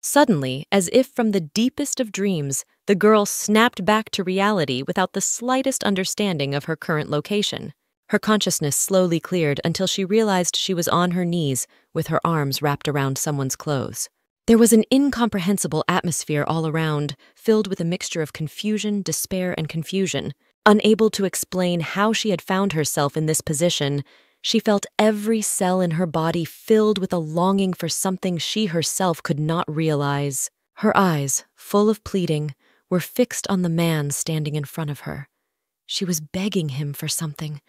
Suddenly, as if from the deepest of dreams, the girl snapped back to reality without the slightest understanding of her current location. Her consciousness slowly cleared until she realized she was on her knees with her arms wrapped around someone's clothes. There was an incomprehensible atmosphere all around, filled with a mixture of confusion, despair, and confusion. Unable to explain how she had found herself in this position, she felt every cell in her body filled with a longing for something she herself could not realize. Her eyes, full of pleading, were fixed on the man standing in front of her. She was begging him for something,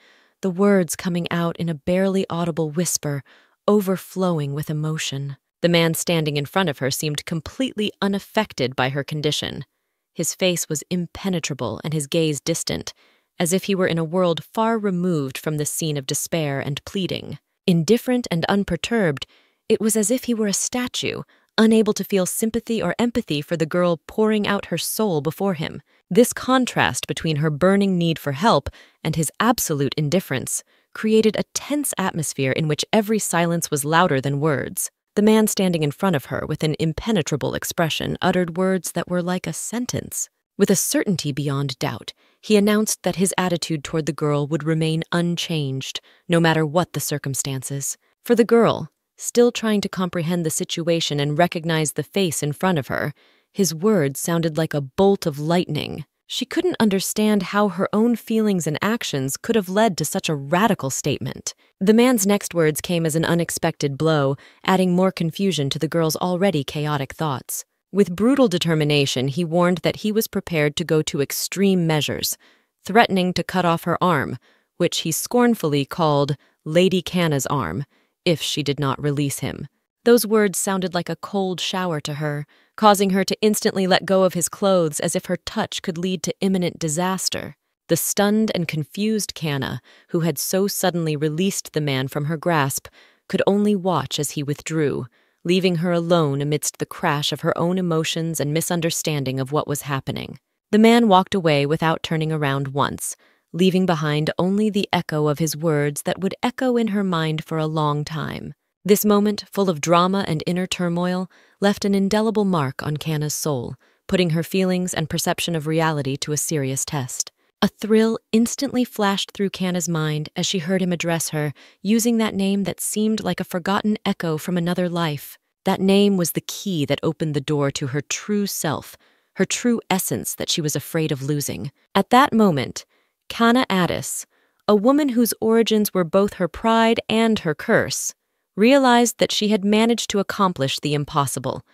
the words coming out in a barely audible whisper, overflowing with emotion. The man standing in front of her seemed completely unaffected by her condition. His face was impenetrable and his gaze distant, as if he were in a world far removed from the scene of despair and pleading. Indifferent and unperturbed, it was as if he were a statue, unable to feel sympathy or empathy for the girl pouring out her soul before him. This contrast between her burning need for help and his absolute indifference created a tense atmosphere in which every silence was louder than words. The man standing in front of her with an impenetrable expression uttered words that were like a sentence. With a certainty beyond doubt, he announced that his attitude toward the girl would remain unchanged, no matter what the circumstances. For the girl, still trying to comprehend the situation and recognize the face in front of her, his words sounded like a bolt of lightning. She couldn't understand how her own feelings and actions could have led to such a radical statement. The man's next words came as an unexpected blow, adding more confusion to the girl's already chaotic thoughts. With brutal determination, he warned that he was prepared to go to extreme measures, threatening to cut off her arm, which he scornfully called Lady Kanna's arm, if she did not release him. Those words sounded like a cold shower to her, causing her to instantly let go of his clothes as if her touch could lead to imminent disaster. The stunned and confused Kanna, who had so suddenly released the man from her grasp, could only watch as he withdrew, leaving her alone amidst the crash of her own emotions and misunderstanding of what was happening. The man walked away without turning around once, leaving behind only the echo of his words that would echo in her mind for a long time. This moment, full of drama and inner turmoil, left an indelible mark on Kanna's soul, putting her feelings and perception of reality to a serious test. A thrill instantly flashed through Kanna's mind as she heard him address her, using that name that seemed like a forgotten echo from another life. That name was the key that opened the door to her true self, her true essence that she was afraid of losing. At that moment, Kanna Addis, a woman whose origins were both her pride and her curse, realized that she had managed to accomplish the impossible,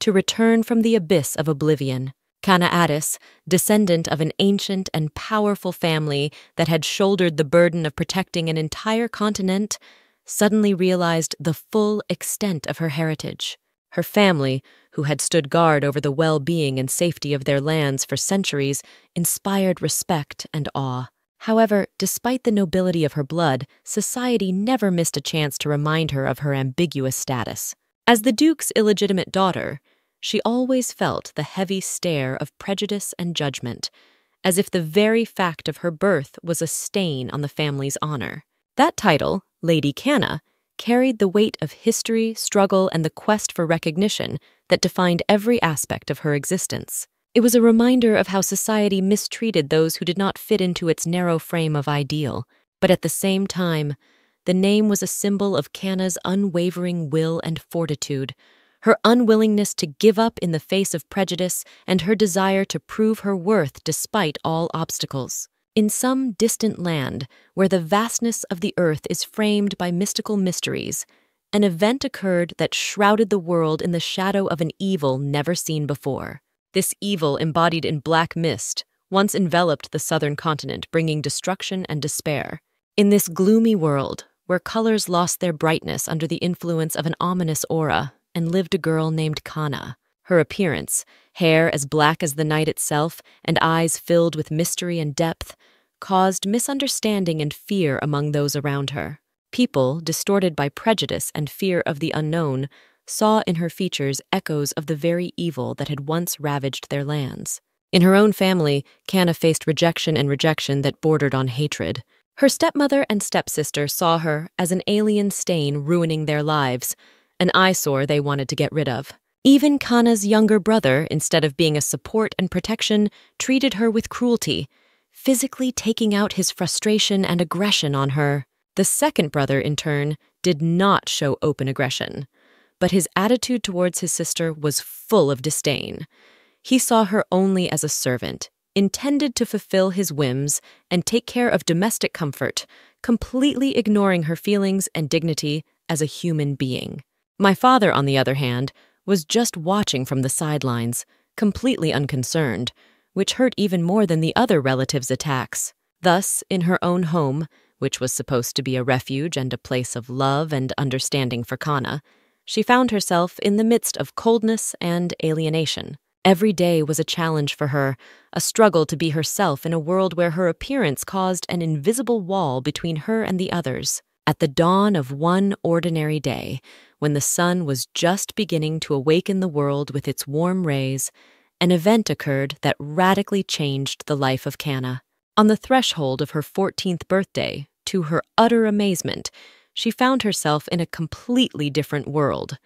to return from the abyss of oblivion. Kanna Addis, descendant of an ancient and powerful family that had shouldered the burden of protecting an entire continent, suddenly realized the full extent of her heritage. Her family, who had stood guard over the well-being and safety of their lands for centuries, inspired respect and awe. However, despite the nobility of her blood, society never missed a chance to remind her of her ambiguous status. As the Duke's illegitimate daughter, she always felt the heavy stare of prejudice and judgment, as if the very fact of her birth was a stain on the family's honor. That title, Lady Kanna, carried the weight of history, struggle, and the quest for recognition that defined every aspect of her existence. It was a reminder of how society mistreated those who did not fit into its narrow frame of ideal, but at the same time, the name was a symbol of Kanna's unwavering will and fortitude, her unwillingness to give up in the face of prejudice, and her desire to prove her worth despite all obstacles. In some distant land, where the vastness of the earth is framed by mystical mysteries, an event occurred that shrouded the world in the shadow of an evil never seen before. This evil, embodied in black mist, once enveloped the southern continent, bringing destruction and despair. In this gloomy world, where colors lost their brightness under the influence of an ominous aura, and lived a girl named Kanna. Her appearance, hair as black as the night itself and eyes filled with mystery and depth, caused misunderstanding and fear among those around her. People, distorted by prejudice and fear of the unknown, saw in her features echoes of the very evil that had once ravaged their lands. In her own family, Kanna faced rejection that bordered on hatred. Her stepmother and stepsister saw her as an alien stain ruining their lives, an eyesore they wanted to get rid of. Even Kana's younger brother, instead of being a support and protection, treated her with cruelty, physically taking out his frustration and aggression on her. The second brother, in turn, did not show open aggression, but his attitude towards his sister was full of disdain. He saw her only as a servant, intended to fulfill his whims and take care of domestic comfort, completely ignoring her feelings and dignity as a human being. My father, on the other hand, was just watching from the sidelines, completely unconcerned, which hurt even more than the other relatives' attacks. Thus, in her own home, which was supposed to be a refuge and a place of love and understanding for Kana, she found herself in the midst of coldness and alienation. Every day was a challenge for her, a struggle to be herself in a world where her appearance caused an invisible wall between her and the others. At the dawn of one ordinary day, when the sun was just beginning to awaken the world with its warm rays, an event occurred that radically changed the life of Kana. On the threshold of her 14th birthday, to her utter amazement, she found herself in a completely different world.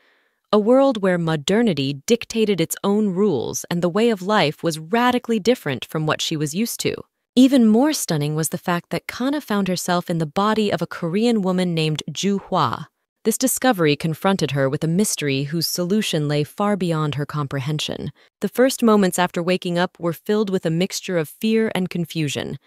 A world where modernity dictated its own rules and the way of life was radically different from what she was used to. Even more stunning was the fact that Kana found herself in the body of a Korean woman named Ju Hwa. This discovery confronted her with a mystery whose solution lay far beyond her comprehension. The first moments after waking up were filled with a mixture of fear and confusion.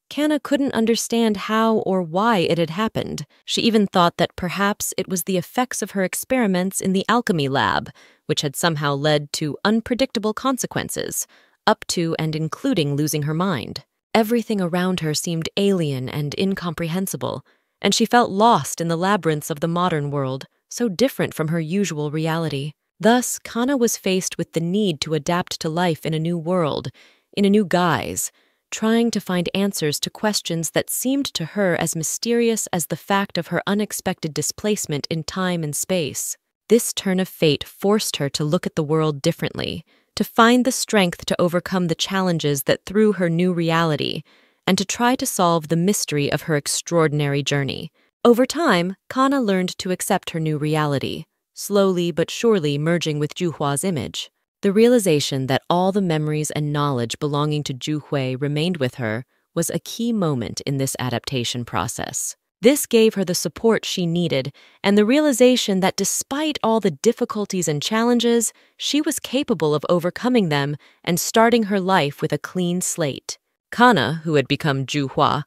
Kana couldn't understand how or why it had happened. She even thought that perhaps it was the effects of her experiments in the alchemy lab, which had somehow led to unpredictable consequences, up to and including losing her mind. Everything around her seemed alien and incomprehensible, and she felt lost in the labyrinths of the modern world, so different from her usual reality. Thus, Kana was faced with the need to adapt to life in a new world, in a new guise, trying to find answers to questions that seemed to her as mysterious as the fact of her unexpected displacement in time and space. This turn of fate forced her to look at the world differently, to find the strength to overcome the challenges that threw her new reality, and to try to solve the mystery of her extraordinary journey. Over time, Kana learned to accept her new reality, slowly but surely merging with Ju Hwa's image. The realization that all the memories and knowledge belonging to Ju Hui remained with her was a key moment in this adaptation process. This gave her the support she needed and the realization that despite all the difficulties and challenges, she was capable of overcoming them and starting her life with a clean slate. Kana, who had become Ju Hua,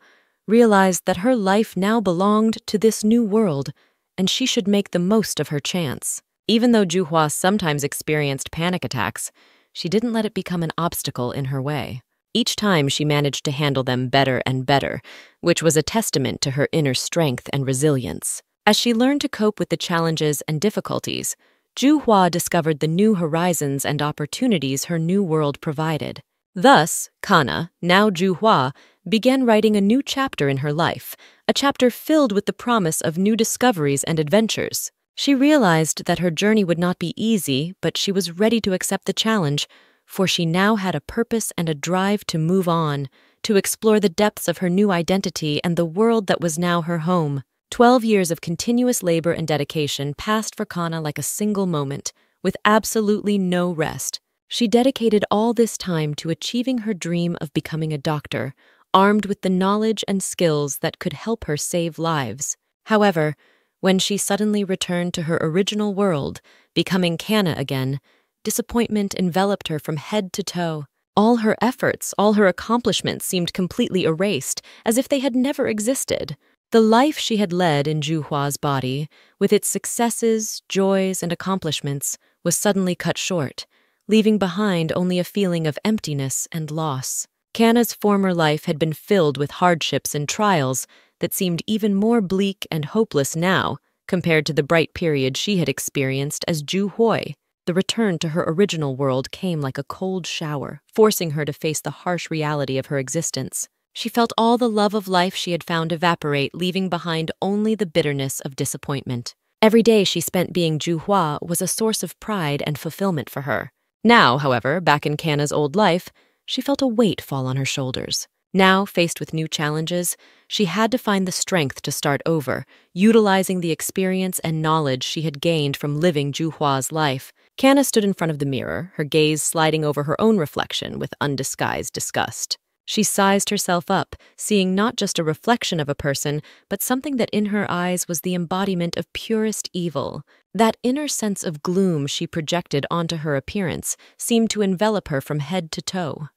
realized that her life now belonged to this new world, and she should make the most of her chance. Even though Ju Hua sometimes experienced panic attacks, she didn't let it become an obstacle in her way. Each time she managed to handle them better and better, which was a testament to her inner strength and resilience. As she learned to cope with the challenges and difficulties, Ju Hua discovered the new horizons and opportunities her new world provided. Thus, Kana, now Ju Hua, began writing a new chapter in her life, a chapter filled with the promise of new discoveries and adventures. She realized that her journey would not be easy, but she was ready to accept the challenge, for she now had a purpose and a drive to move on, to explore the depths of her new identity and the world that was now her home. 12 years of continuous labor and dedication passed for Kana like a single moment, with absolutely no rest. She dedicated all this time to achieving her dream of becoming a doctor, armed with the knowledge and skills that could help her save lives. However, when she suddenly returned to her original world, becoming Kana again, disappointment enveloped her from head to toe. All her efforts, all her accomplishments seemed completely erased, as if they had never existed. The life she had led in Ju Hua's body, with its successes, joys, and accomplishments, was suddenly cut short, leaving behind only a feeling of emptiness and loss. Kana's former life had been filled with hardships and trials that seemed even more bleak and hopeless now compared to the bright period she had experienced as Ju Hui. The return to her original world came like a cold shower, forcing her to face the harsh reality of her existence. She felt all the love of life she had found evaporate, leaving behind only the bitterness of disappointment. Every day she spent being Ju Hua was a source of pride and fulfillment for her. Now, however, back in Kana's old life, she felt a weight fall on her shoulders. Now, faced with new challenges, she had to find the strength to start over, utilizing the experience and knowledge she had gained from living Ju Hua's life. Kanna stood in front of the mirror, her gaze sliding over her own reflection with undisguised disgust. She sized herself up, seeing not just a reflection of a person, but something that in her eyes was the embodiment of purest evil. That inner sense of gloom she projected onto her appearance seemed to envelop her from head to toe.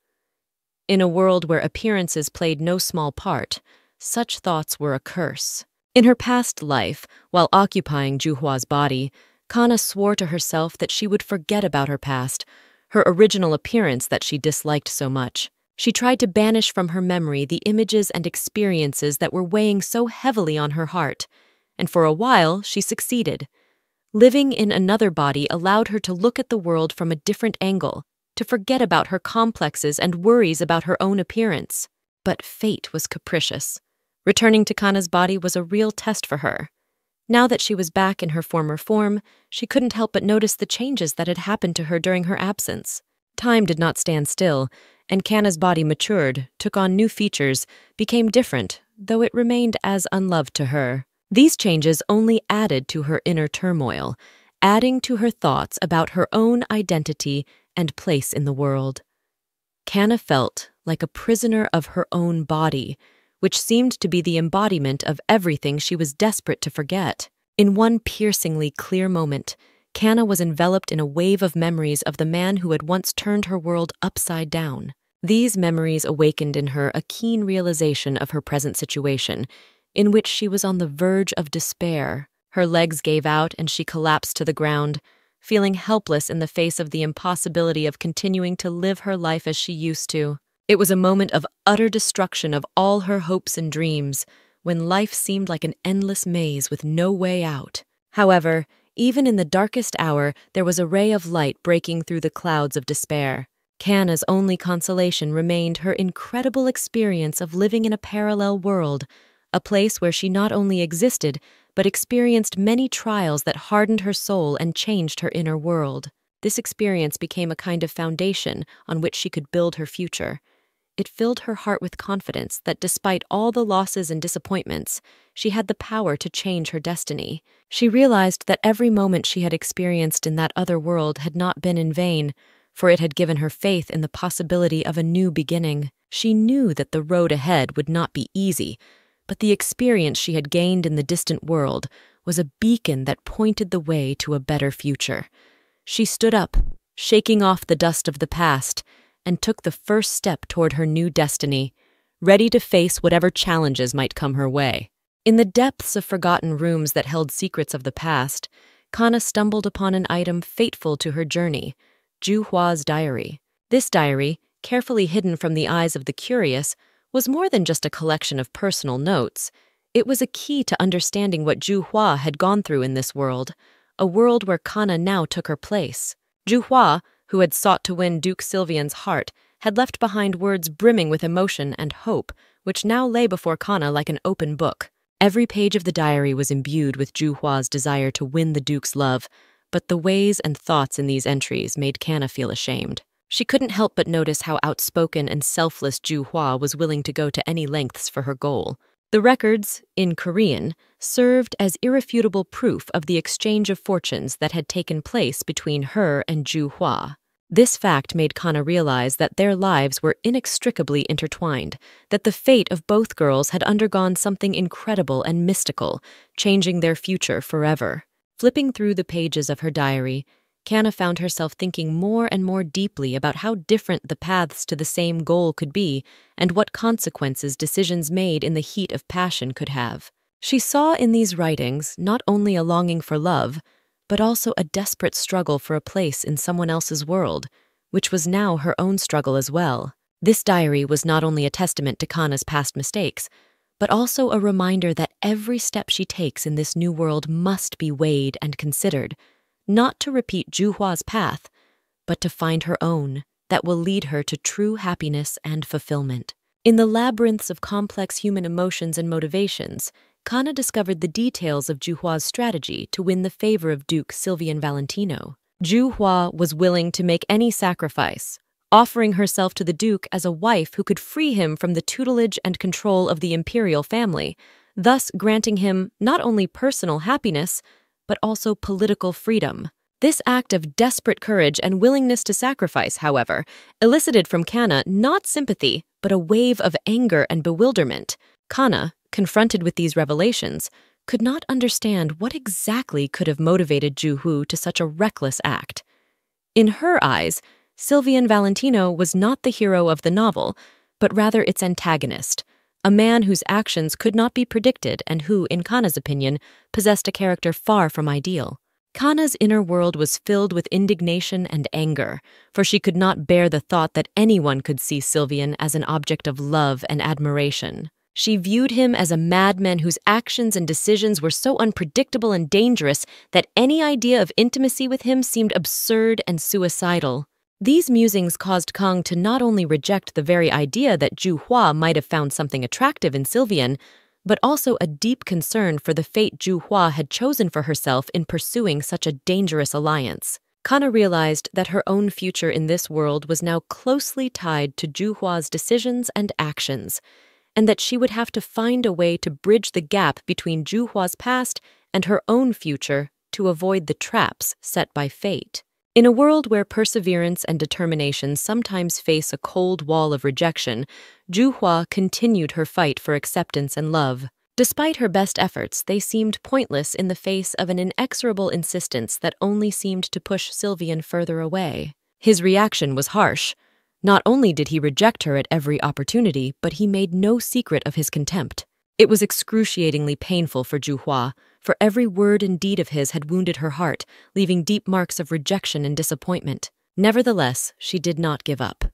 In a world where appearances played no small part, such thoughts were a curse. In her past life, while occupying Juhua's body, Kanna swore to herself that she would forget about her past, her original appearance that she disliked so much. She tried to banish from her memory the images and experiences that were weighing so heavily on her heart, and for a while she succeeded. Living in another body allowed her to look at the world from a different angle, to forget about her complexes and worries about her own appearance. But fate was capricious. Returning to Kanna's body was a real test for her. Now that she was back in her former form, she couldn't help but notice the changes that had happened to her during her absence. Time did not stand still, and Kanna's body matured, took on new features, became different, though it remained as unloved to her. These changes only added to her inner turmoil, adding to her thoughts about her own identity and place in the world. Kanna felt like a prisoner of her own body, which seemed to be the embodiment of everything she was desperate to forget. In one piercingly clear moment, Kanna was enveloped in a wave of memories of the man who had once turned her world upside down. These memories awakened in her a keen realization of her present situation, in which she was on the verge of despair. Her legs gave out and she collapsed to the ground, feeling helpless in the face of the impossibility of continuing to live her life as she used to. It was a moment of utter destruction of all her hopes and dreams, when life seemed like an endless maze with no way out. However, even in the darkest hour, there was a ray of light breaking through the clouds of despair. Kanna's only consolation remained her incredible experience of living in a parallel world, a place where she not only existed, but experienced many trials that hardened her soul and changed her inner world. This experience became a kind of foundation on which she could build her future. It filled her heart with confidence that despite all the losses and disappointments, she had the power to change her destiny. She realized that every moment she had experienced in that other world had not been in vain, for it had given her faith in the possibility of a new beginning. She knew that the road ahead would not be easy, but the experience she had gained in the distant world was a beacon that pointed the way to a better future. She stood up, shaking off the dust of the past, and took the first step toward her new destiny, ready to face whatever challenges might come her way. In the depths of forgotten rooms that held secrets of the past, Kanna stumbled upon an item fateful to her journey, Juhua's diary. This diary, carefully hidden from the eyes of the curious, was more than just a collection of personal notes. It was a key to understanding what Juhua had gone through in this world, a world where Kanna now took her place. Juhua, who had sought to win Duke Sylvian's heart, had left behind words brimming with emotion and hope, which now lay before Kanna like an open book. Every page of the diary was imbued with Juhua's desire to win the Duke's love, but the ways and thoughts in these entries made Kanna feel ashamed. She couldn't help but notice how outspoken and selfless Juhua was willing to go to any lengths for her goal. The records, in Korean, served as irrefutable proof of the exchange of fortunes that had taken place between her and Juhua. This fact made Kanna realize that their lives were inextricably intertwined, that the fate of both girls had undergone something incredible and mystical, changing their future forever. Flipping through the pages of her diary, Kanna found herself thinking more and more deeply about how different the paths to the same goal could be and what consequences decisions made in the heat of passion could have. She saw in these writings not only a longing for love, but also a desperate struggle for a place in someone else's world, which was now her own struggle as well. This diary was not only a testament to Kanna's past mistakes, but also a reminder that every step she takes in this new world must be weighed and considered, not to repeat Juhua's path, but to find her own that will lead her to true happiness and fulfillment. In the labyrinths of complex human emotions and motivations, Kanna discovered the details of Juhua's strategy to win the favor of Duke Sylvian Valentino. Juhua was willing to make any sacrifice, offering herself to the Duke as a wife who could free him from the tutelage and control of the imperial family, thus granting him not only personal happiness, but also political freedom. This act of desperate courage and willingness to sacrifice, however, elicited from Kana not sympathy, but a wave of anger and bewilderment. Kana, confronted with these revelations, could not understand what exactly could have motivated Juhu to such a reckless act. In her eyes, Sylvian Valentino was not the hero of the novel, but rather its antagonist, a man whose actions could not be predicted and who, in Kana's opinion, possessed a character far from ideal. Kana's inner world was filled with indignation and anger, for she could not bear the thought that anyone could see Sylvian as an object of love and admiration. She viewed him as a madman whose actions and decisions were so unpredictable and dangerous that any idea of intimacy with him seemed absurd and suicidal. These musings caused Kang to not only reject the very idea that Ju Hua might have found something attractive in Sylvian, but also a deep concern for the fate Ju Hua had chosen for herself in pursuing such a dangerous alliance. Kana realized that her own future in this world was now closely tied to Ju Hua's decisions and actions, and that she would have to find a way to bridge the gap between Ju Hua's past and her own future to avoid the traps set by fate. In a world where perseverance and determination sometimes face a cold wall of rejection, Ju Hua continued her fight for acceptance and love. Despite her best efforts, they seemed pointless in the face of an inexorable insistence that only seemed to push Sylvian further away. His reaction was harsh. Not only did he reject her at every opportunity, but he made no secret of his contempt. It was excruciatingly painful for Ju Hua, for every word and deed of his had wounded her heart, leaving deep marks of rejection and disappointment. Nevertheless, she did not give up.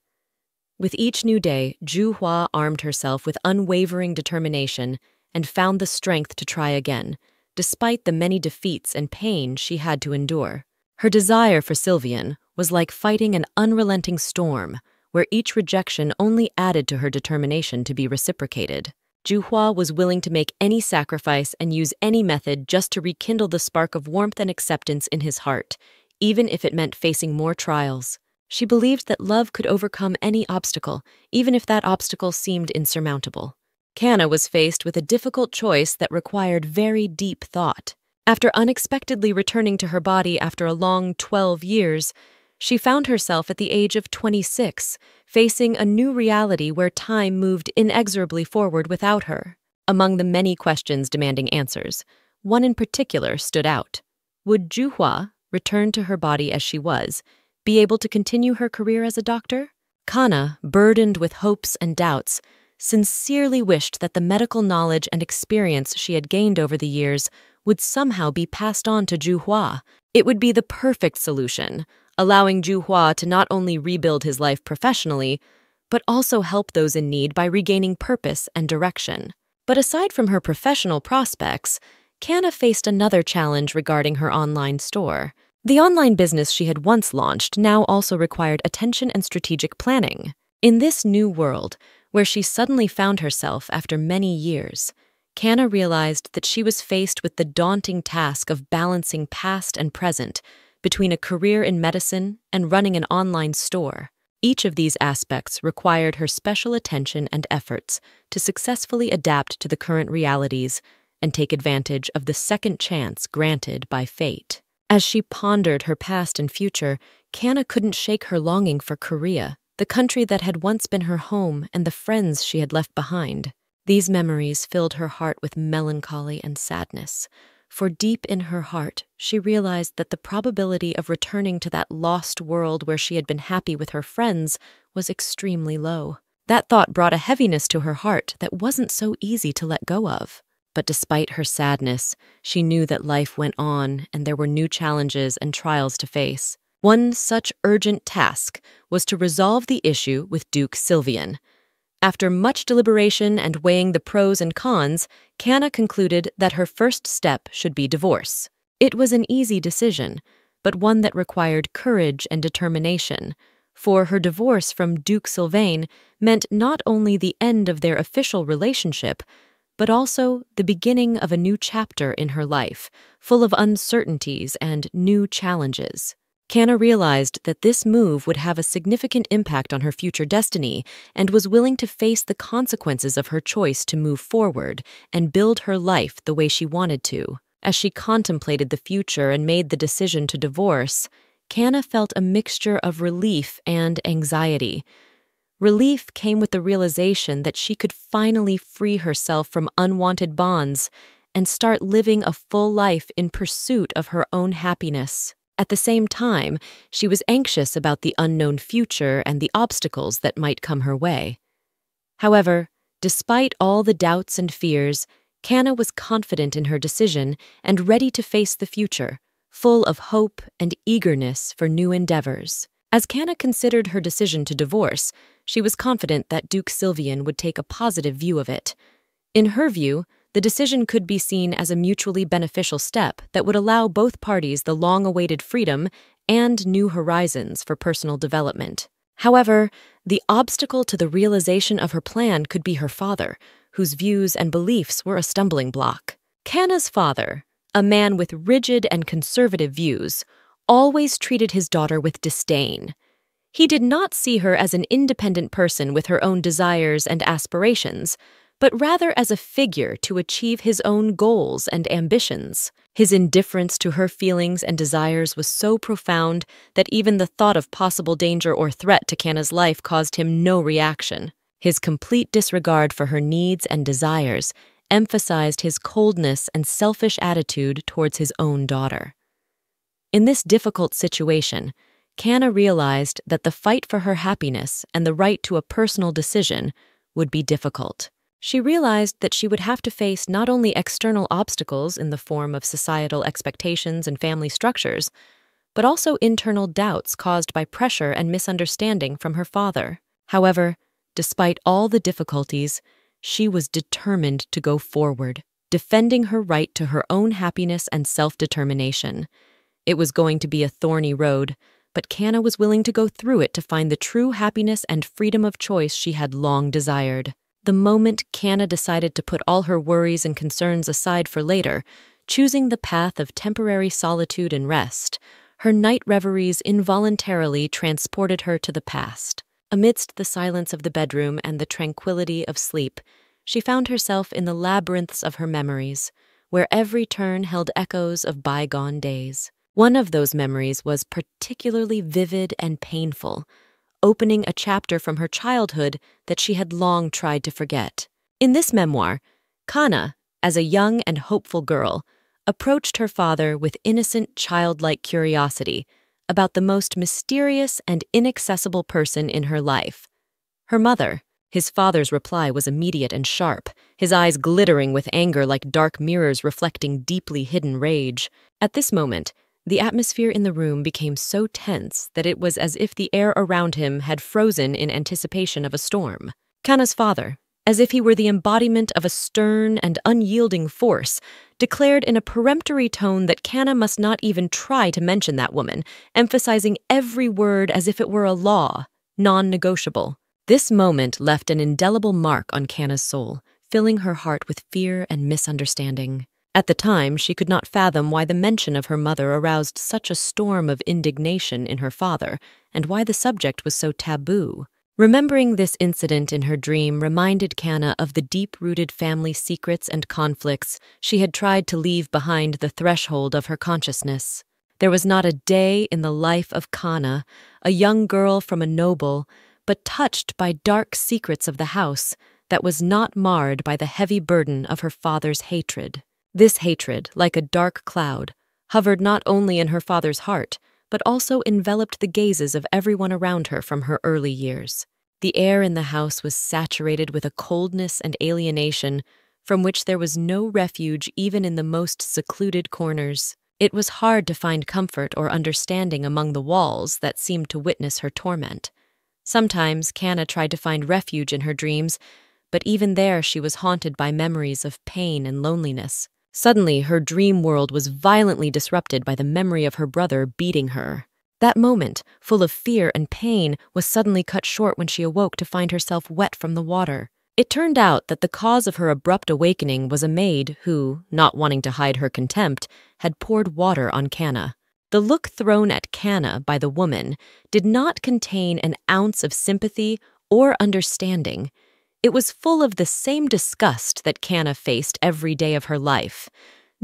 With each new day, Ju Hua armed herself with unwavering determination and found the strength to try again, despite the many defeats and pain she had to endure. Her desire for Sylvian was like fighting an unrelenting storm, where each rejection only added to her determination to be reciprocated. Ju Hua was willing to make any sacrifice and use any method just to rekindle the spark of warmth and acceptance in his heart, even if it meant facing more trials. She believed that love could overcome any obstacle, even if that obstacle seemed insurmountable. Kana was faced with a difficult choice that required very deep thought. After unexpectedly returning to her body after a long 12 years, she found herself at the age of 26, facing a new reality where time moved inexorably forward without her. Among the many questions demanding answers, one in particular stood out. Would Ju Hua, returned to her body as she was, be able to continue her career as a doctor? Kana, burdened with hopes and doubts, sincerely wished that the medical knowledge and experience she had gained over the years would somehow be passed on to Ju Hua. It would be the perfect solution, allowing Ju Hua to not only rebuild his life professionally, but also help those in need by regaining purpose and direction. But aside from her professional prospects, Kana faced another challenge regarding her online store. The online business she had once launched now also required attention and strategic planning. In this new world, where she suddenly found herself after many years, Kana realized that she was faced with the daunting task of balancing past and present between a career in medicine and running an online store. Each of these aspects required her special attention and efforts to successfully adapt to the current realities and take advantage of the second chance granted by fate. As she pondered her past and future, Kana couldn't shake her longing for Korea, the country that had once been her home and the friends she had left behind. These memories filled her heart with melancholy and sadness, for deep in her heart, she realized that the probability of returning to that lost world where she had been happy with her friends was extremely low. That thought brought a heaviness to her heart that wasn't so easy to let go of. But despite her sadness, she knew that life went on and there were new challenges and trials to face. One such urgent task was to resolve the issue with Duke Sylvian. After much deliberation and weighing the pros and cons, Kana concluded that her first step should be divorce. It was an easy decision, but one that required courage and determination, for her divorce from Duke Sylvain meant not only the end of their official relationship, but also the beginning of a new chapter in her life, full of uncertainties and new challenges. Kana realized that this move would have a significant impact on her future destiny and was willing to face the consequences of her choice to move forward and build her life the way she wanted to. As she contemplated the future and made the decision to divorce, Kanna felt a mixture of relief and anxiety. Relief came with the realization that she could finally free herself from unwanted bonds and start living a full life in pursuit of her own happiness. At the same time, she was anxious about the unknown future and the obstacles that might come her way. However, despite all the doubts and fears, Kanna was confident in her decision and ready to face the future, full of hope and eagerness for new endeavors. As Kanna considered her decision to divorce, she was confident that Duke Sylvian would take a positive view of it. In her view, the decision could be seen as a mutually beneficial step that would allow both parties the long-awaited freedom and new horizons for personal development. However, the obstacle to the realization of her plan could be her father, whose views and beliefs were a stumbling block. Kanna's father, a man with rigid and conservative views, always treated his daughter with disdain. He did not see her as an independent person with her own desires and aspirations, but rather as a figure to achieve his own goals and ambitions. His indifference to her feelings and desires was so profound that even the thought of possible danger or threat to Kanna's life caused him no reaction. His complete disregard for her needs and desires emphasized his coldness and selfish attitude towards his own daughter. In this difficult situation, Kanna realized that the fight for her happiness and the right to a personal decision would be difficult. She realized that she would have to face not only external obstacles in the form of societal expectations and family structures, but also internal doubts caused by pressure and misunderstanding from her father. However, despite all the difficulties, she was determined to go forward, defending her right to her own happiness and self-determination. It was going to be a thorny road, but Kanna was willing to go through it to find the true happiness and freedom of choice she had long desired. The moment Kanna decided to put all her worries and concerns aside for later, choosing the path of temporary solitude and rest, her night reveries involuntarily transported her to the past. Amidst the silence of the bedroom and the tranquility of sleep, she found herself in the labyrinths of her memories, where every turn held echoes of bygone days. One of those memories was particularly vivid and painful, opening a chapter from her childhood that she had long tried to forget. In this memoir, Kanna, as a young and hopeful girl, approached her father with innocent childlike curiosity about the most mysterious and inaccessible person in her life, her mother. His father's reply was immediate and sharp, his eyes glittering with anger like dark mirrors reflecting deeply hidden rage. At this moment, the atmosphere in the room became so tense that it was as if the air around him had frozen in anticipation of a storm. Kanna's father, as if he were the embodiment of a stern and unyielding force, declared in a peremptory tone that Kanna must not even try to mention that woman, emphasizing every word as if it were a law, non-negotiable. This moment left an indelible mark on Kanna's soul, filling her heart with fear and misunderstanding. At the time, she could not fathom why the mention of her mother aroused such a storm of indignation in her father, and why the subject was so taboo. Remembering this incident in her dream reminded Kanna of the deep-rooted family secrets and conflicts she had tried to leave behind the threshold of her consciousness. There was not a day in the life of Kanna, a young girl from a noble, but touched by dark secrets of the house, that was not marred by the heavy burden of her father's hatred. This hatred, like a dark cloud, hovered not only in her father's heart, but also enveloped the gazes of everyone around her from her early years. The air in the house was saturated with a coldness and alienation from which there was no refuge even in the most secluded corners. It was hard to find comfort or understanding among the walls that seemed to witness her torment. Sometimes Kanna tried to find refuge in her dreams, but even there she was haunted by memories of pain and loneliness. Suddenly, her dream world was violently disrupted by the memory of her brother beating her. That moment, full of fear and pain, was suddenly cut short when she awoke to find herself wet from the water. It turned out that the cause of her abrupt awakening was a maid who, not wanting to hide her contempt, had poured water on Kanna. The look thrown at Kanna by the woman did not contain an ounce of sympathy or understanding. It was full of the same disgust that Kanna faced every day of her life.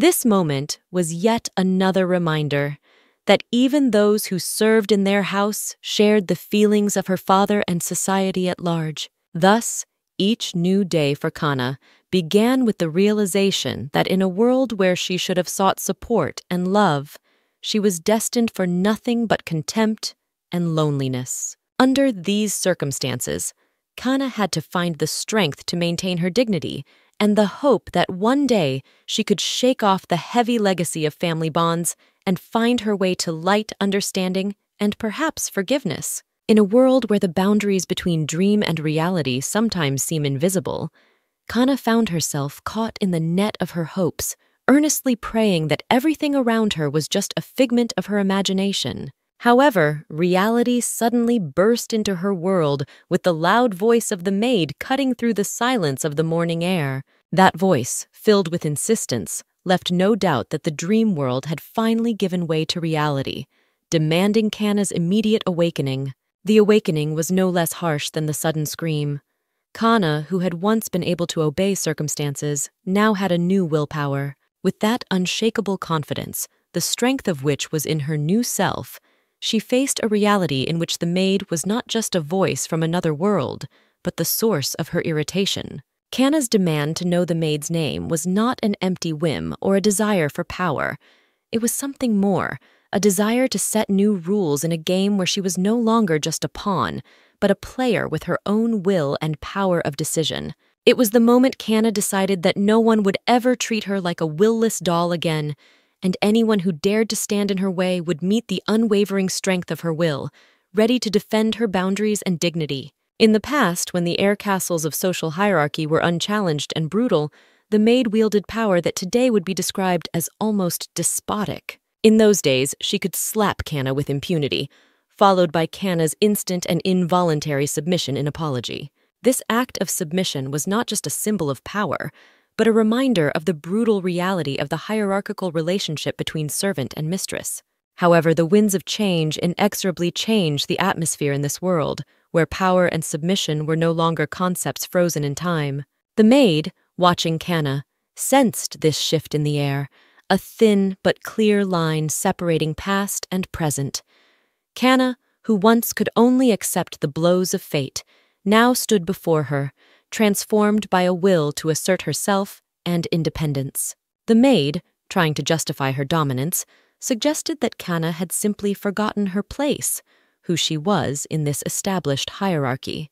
This moment was yet another reminder that even those who served in their house shared the feelings of her father and society at large. Thus, each new day for Kana began with the realization that in a world where she should have sought support and love, she was destined for nothing but contempt and loneliness. Under these circumstances, Kana had to find the strength to maintain her dignity and the hope that one day she could shake off the heavy legacy of family bonds and find her way to light, understanding, and perhaps forgiveness. In a world where the boundaries between dream and reality sometimes seem invisible, Kana found herself caught in the net of her hopes, earnestly praying that everything around her was just a figment of her imagination. However, reality suddenly burst into her world with the loud voice of the maid cutting through the silence of the morning air. That voice, filled with insistence, left no doubt that the dream world had finally given way to reality, demanding Kana's immediate awakening. The awakening was no less harsh than the sudden scream. Kana, who had once been able to obey circumstances, now had a new willpower. With that unshakable confidence, the strength of which was in her new self, she faced a reality in which the maid was not just a voice from another world, but the source of her irritation. Kana's demand to know the maid's name was not an empty whim or a desire for power. It was something more, a desire to set new rules in a game where she was no longer just a pawn, but a player with her own will and power of decision. It was the moment Kana decided that no one would ever treat her like a will-less doll again, and anyone who dared to stand in her way would meet the unwavering strength of her will, ready to defend her boundaries and dignity. In the past, when the air castles of social hierarchy were unchallenged and brutal, the maid wielded power that today would be described as almost despotic. In those days, she could slap Kana with impunity, followed by Kana's instant and involuntary submission in apology. This act of submission was not just a symbol of power, but a reminder of the brutal reality of the hierarchical relationship between servant and mistress. However, the winds of change inexorably changed the atmosphere in this world, where power and submission were no longer concepts frozen in time. The maid, watching Kana, sensed this shift in the air, a thin but clear line separating past and present. Kana, who once could only accept the blows of fate, now stood before her, transformed by a will to assert herself and independence. The maid, trying to justify her dominance, suggested that Kana had simply forgotten her place, who she was in this established hierarchy.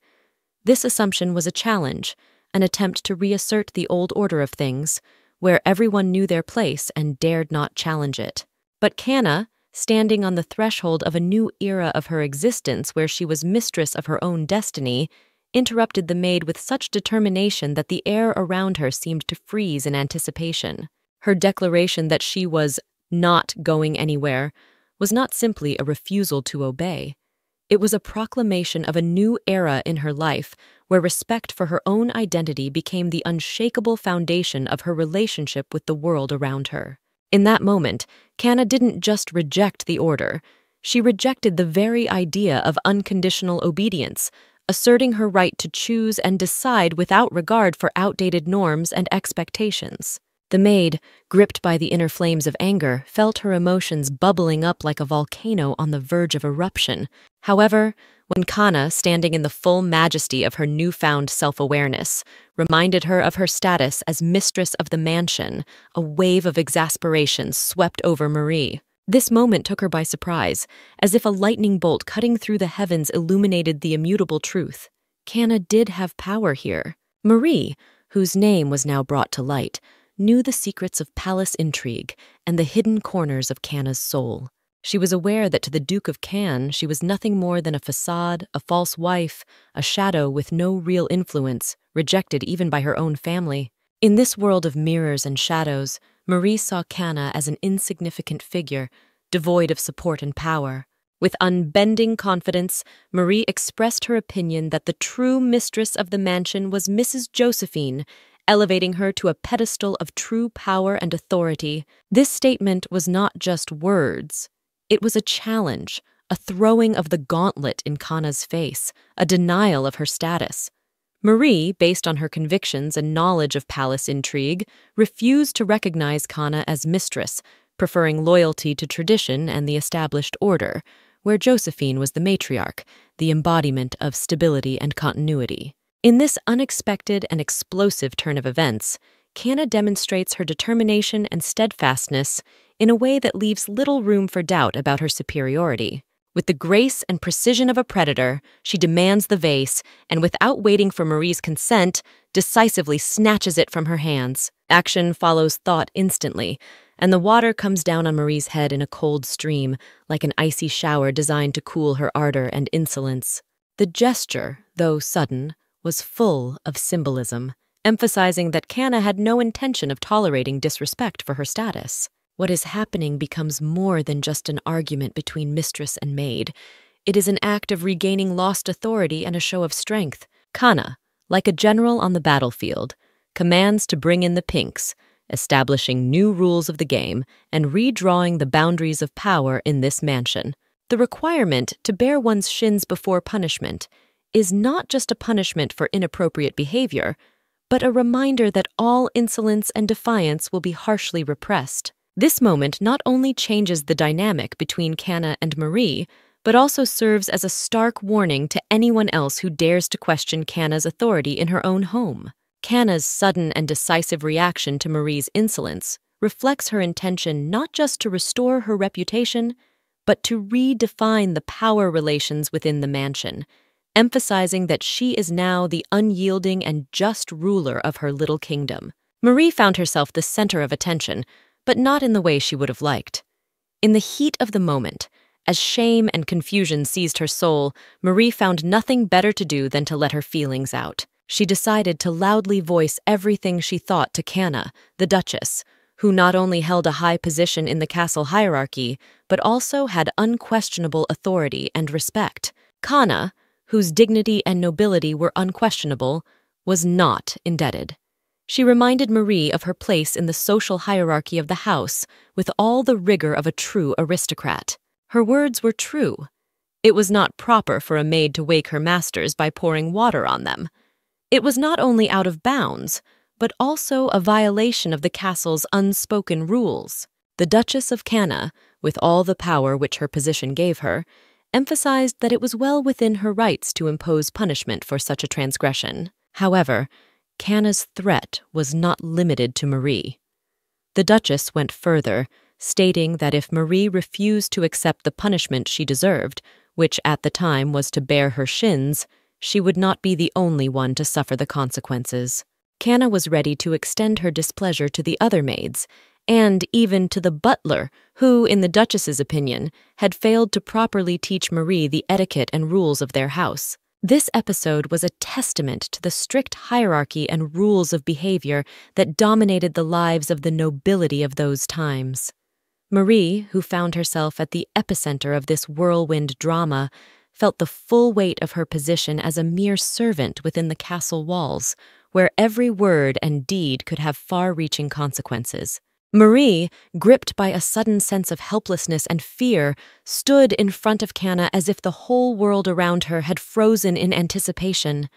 This assumption was a challenge, an attempt to reassert the old order of things, where everyone knew their place and dared not challenge it. But Kana, standing on the threshold of a new era of her existence where she was mistress of her own destiny, interrupted the maid with such determination that the air around her seemed to freeze in anticipation. Her declaration that she was not going anywhere was not simply a refusal to obey. It was a proclamation of a new era in her life where respect for her own identity became the unshakable foundation of her relationship with the world around her. In that moment, Kana didn't just reject the order. She rejected the very idea of unconditional obedience, asserting her right to choose and decide without regard for outdated norms and expectations. The maid, gripped by the inner flames of anger, felt her emotions bubbling up like a volcano on the verge of eruption. However, when Kana, standing in the full majesty of her newfound self-awareness, reminded her of her status as mistress of the mansion, a wave of exasperation swept over Marie. This moment took her by surprise, as if a lightning bolt cutting through the heavens illuminated the immutable truth. Kana did have power here. Marie, whose name was now brought to light, knew the secrets of palace intrigue and the hidden corners of Kana's soul. She was aware that to the Duke of Kan she was nothing more than a facade, a false wife, a shadow with no real influence, rejected even by her own family. In this world of mirrors and shadows, Marie saw Kana as an insignificant figure, devoid of support and power. With unbending confidence, Marie expressed her opinion that the true mistress of the mansion was Mrs. Josephine, elevating her to a pedestal of true power and authority. This statement was not just words. It was a challenge, a throwing of the gauntlet in Kana's face, a denial of her status. Marie, based on her convictions and knowledge of palace intrigue, refused to recognize Kana as mistress, preferring loyalty to tradition and the established order, where Josephine was the matriarch, the embodiment of stability and continuity. In this unexpected and explosive turn of events, Kana demonstrates her determination and steadfastness in a way that leaves little room for doubt about her superiority. With the grace and precision of a predator, she demands the vase and, without waiting for Marie's consent, decisively snatches it from her hands. Action follows thought instantly, and the water comes down on Marie's head in a cold stream, like an icy shower designed to cool her ardor and insolence. The gesture, though sudden, was full of symbolism, emphasizing that Kana had no intention of tolerating disrespect for her status. What is happening becomes more than just an argument between mistress and maid. It is an act of regaining lost authority and a show of strength. Kana, like a general on the battlefield, commands to bring in the pinks, establishing new rules of the game and redrawing the boundaries of power in this mansion. The requirement to bare one's shins before punishment is not just a punishment for inappropriate behavior, but a reminder that all insolence and defiance will be harshly repressed. This moment not only changes the dynamic between Kana and Marie, but also serves as a stark warning to anyone else who dares to question Kana's authority in her own home. Kana's sudden and decisive reaction to Marie's insolence reflects her intention not just to restore her reputation, but to redefine the power relations within the mansion, emphasizing that she is now the unyielding and just ruler of her little kingdom. Marie found herself the center of attention, but not in the way she would have liked. In the heat of the moment, as shame and confusion seized her soul, Marie found nothing better to do than to let her feelings out. She decided to loudly voice everything she thought to Kana, the Duchess, who not only held a high position in the castle hierarchy, but also had unquestionable authority and respect. Kana, whose dignity and nobility were unquestionable, was not indebted. She reminded Marie of her place in the social hierarchy of the house with all the rigor of a true aristocrat. Her words were true. It was not proper for a maid to wake her masters by pouring water on them. It was not only out of bounds, but also a violation of the castle's unspoken rules. The Duchess of Kana, with all the power which her position gave her, emphasized that it was well within her rights to impose punishment for such a transgression. However, Kana's threat was not limited to Marie. The Duchess went further, stating that if Marie refused to accept the punishment she deserved, which at the time was to bare her shins, she would not be the only one to suffer the consequences. Kana was ready to extend her displeasure to the other maids, and even to the butler, who, in the Duchess's opinion, had failed to properly teach Marie the etiquette and rules of their house. This episode was a testament to the strict hierarchy and rules of behavior that dominated the lives of the nobility of those times. Marie, who found herself at the epicenter of this whirlwind drama, felt the full weight of her position as a mere servant within the castle walls, where every word and deed could have far-reaching consequences. Marie, gripped by a sudden sense of helplessness and fear, stood in front of Kana as if the whole world around her had frozen in anticipation.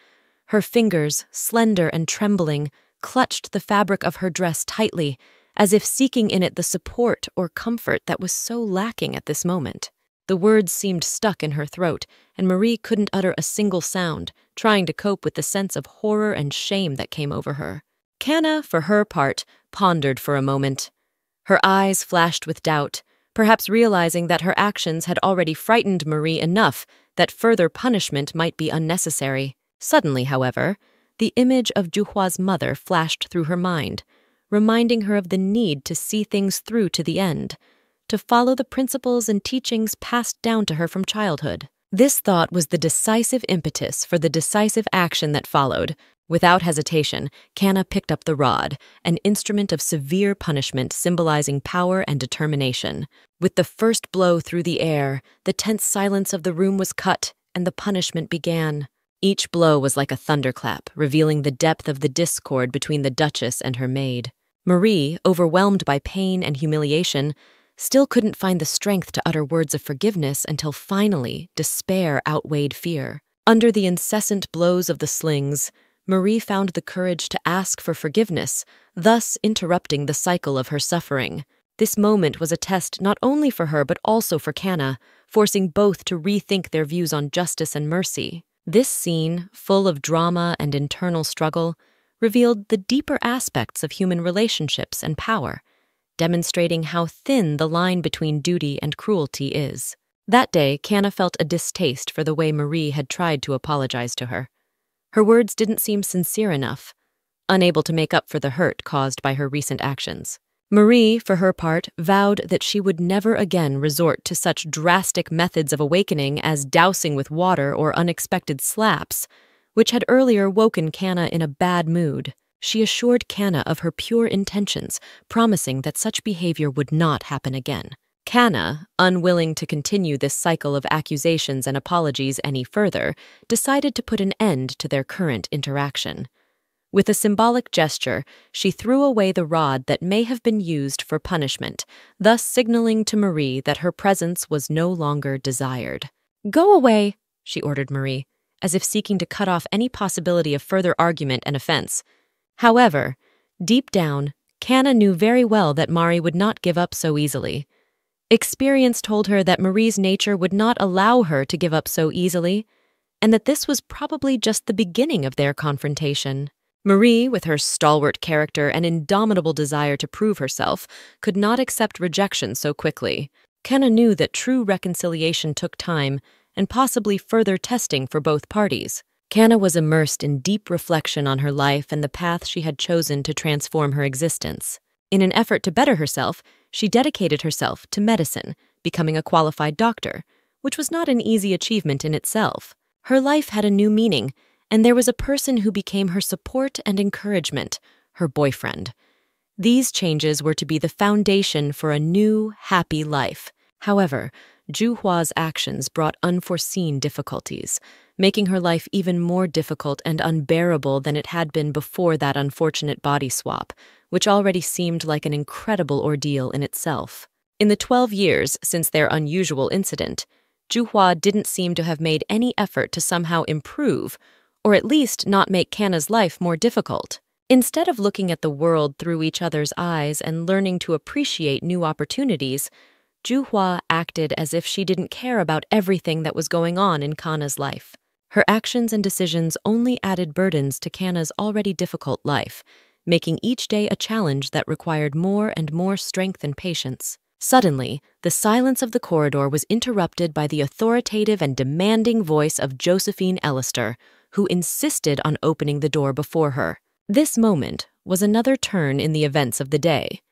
Her fingers, slender and trembling, clutched the fabric of her dress tightly, as if seeking in it the support or comfort that was so lacking at this moment. The words seemed stuck in her throat, and Marie couldn't utter a single sound, trying to cope with the sense of horror and shame that came over her. Kana, for her part, pondered for a moment. Her eyes flashed with doubt, perhaps realizing that her actions had already frightened Marie enough that further punishment might be unnecessary. Suddenly, however, the image of Juhua's mother flashed through her mind, reminding her of the need to see things through to the end, to follow the principles and teachings passed down to her from childhood. This thought was the decisive impetus for the decisive action that followed. Without hesitation, Kana picked up the rod, an instrument of severe punishment symbolizing power and determination. With the first blow through the air, the tense silence of the room was cut, and the punishment began. Each blow was like a thunderclap, revealing the depth of the discord between the Duchess and her maid. Marie, overwhelmed by pain and humiliation, still couldn't find the strength to utter words of forgiveness until finally despair outweighed fear. Under the incessant blows of the slings, Marie found the courage to ask for forgiveness, thus interrupting the cycle of her suffering. This moment was a test not only for her but also for Kana, forcing both to rethink their views on justice and mercy. This scene, full of drama and internal struggle, revealed the deeper aspects of human relationships and power, demonstrating how thin the line between duty and cruelty is. That day, Kana felt a distaste for the way Marie had tried to apologize to her. Her words didn't seem sincere enough, unable to make up for the hurt caused by her recent actions. Marie, for her part, vowed that she would never again resort to such drastic methods of awakening as dousing with water or unexpected slaps, which had earlier woken Kana in a bad mood. She assured Kana of her pure intentions, promising that such behavior would not happen again. Kana, unwilling to continue this cycle of accusations and apologies any further, decided to put an end to their current interaction. With a symbolic gesture, she threw away the rod that may have been used for punishment, thus signaling to Marie that her presence was no longer desired. "Go away," she ordered Marie, as if seeking to cut off any possibility of further argument and offense. However, deep down, Kana knew very well that Marie would not give up so easily. Experience told her that Marie's nature would not allow her to give up so easily, and that this was probably just the beginning of their confrontation. Marie, with her stalwart character and indomitable desire to prove herself, could not accept rejection so quickly. Kana knew that true reconciliation took time and possibly further testing for both parties. Kana was immersed in deep reflection on her life and the path she had chosen to transform her existence. In an effort to better herself, she dedicated herself to medicine, becoming a qualified doctor, which was not an easy achievement in itself. Her life had a new meaning, and there was a person who became her support and encouragement, her boyfriend. These changes were to be the foundation for a new, happy life. However, Juhua's actions brought unforeseen difficulties, making her life even more difficult and unbearable than it had been before that unfortunate body swap, which already seemed like an incredible ordeal in itself. In the 12 years since their unusual incident, Juhua didn't seem to have made any effort to somehow improve, or at least not make Kana's life more difficult. Instead of looking at the world through each other's eyes and learning to appreciate new opportunities, Juhua acted as if she didn't care about everything that was going on in Kana's life. Her actions and decisions only added burdens to Kana's already difficult life, making each day a challenge that required more and more strength and patience. Suddenly, the silence of the corridor was interrupted by the authoritative and demanding voice of Josephine Ellister, who insisted on opening the door before her. This moment was another turn in the events of the day.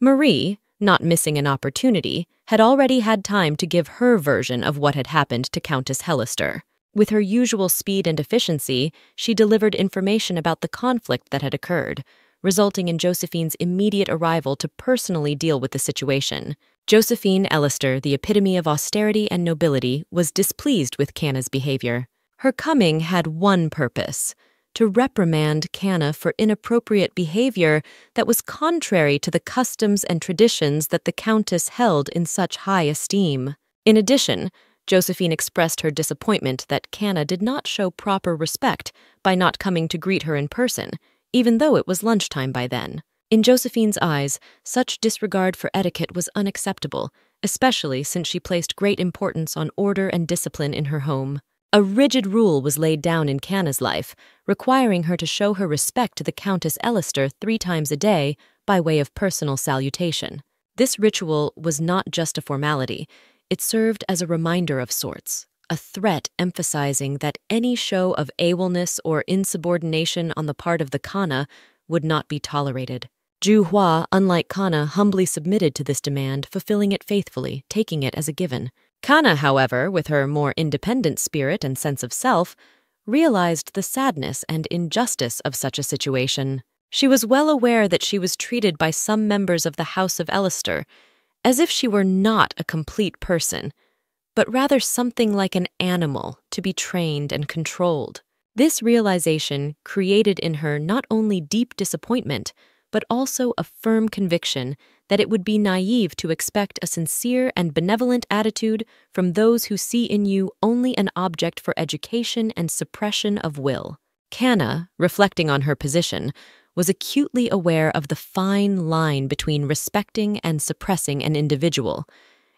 Marie, not missing an opportunity, had already had time to give her version of what had happened to Countess Hellister. With her usual speed and efficiency, she delivered information about the conflict that had occurred, resulting in Josephine's immediate arrival to personally deal with the situation. Josephine Ellister, the epitome of austerity and nobility, was displeased with Kana's behavior. Her coming had one purpose: to reprimand Kana for inappropriate behavior that was contrary to the customs and traditions that the Countess held in such high esteem. In addition, Josephine expressed her disappointment that Kana did not show proper respect by not coming to greet her in person, even though it was lunchtime by then. In Josephine's eyes, such disregard for etiquette was unacceptable, especially since she placed great importance on order and discipline in her home. A rigid rule was laid down in Kana's life, requiring her to show her respect to the Countess Ellister 3 times a day by way of personal salutation. This ritual was not just a formality, it served as a reminder of sorts, a threat emphasizing that any show of AWOLness or insubordination on the part of the Kana would not be tolerated. Juhua, unlike Kana, humbly submitted to this demand, fulfilling it faithfully, taking it as a given. Kana, however, with her more independent spirit and sense of self, realized the sadness and injustice of such a situation. She was well aware that she was treated by some members of the House of Ellister as if she were not a complete person, but rather something like an animal to be trained and controlled. This realization created in her not only deep disappointment, but also a firm conviction that it would be naive to expect a sincere and benevolent attitude from those who see in you only an object for education and suppression of will. Canna, reflecting on her position, was acutely aware of the fine line between respecting and suppressing an individual.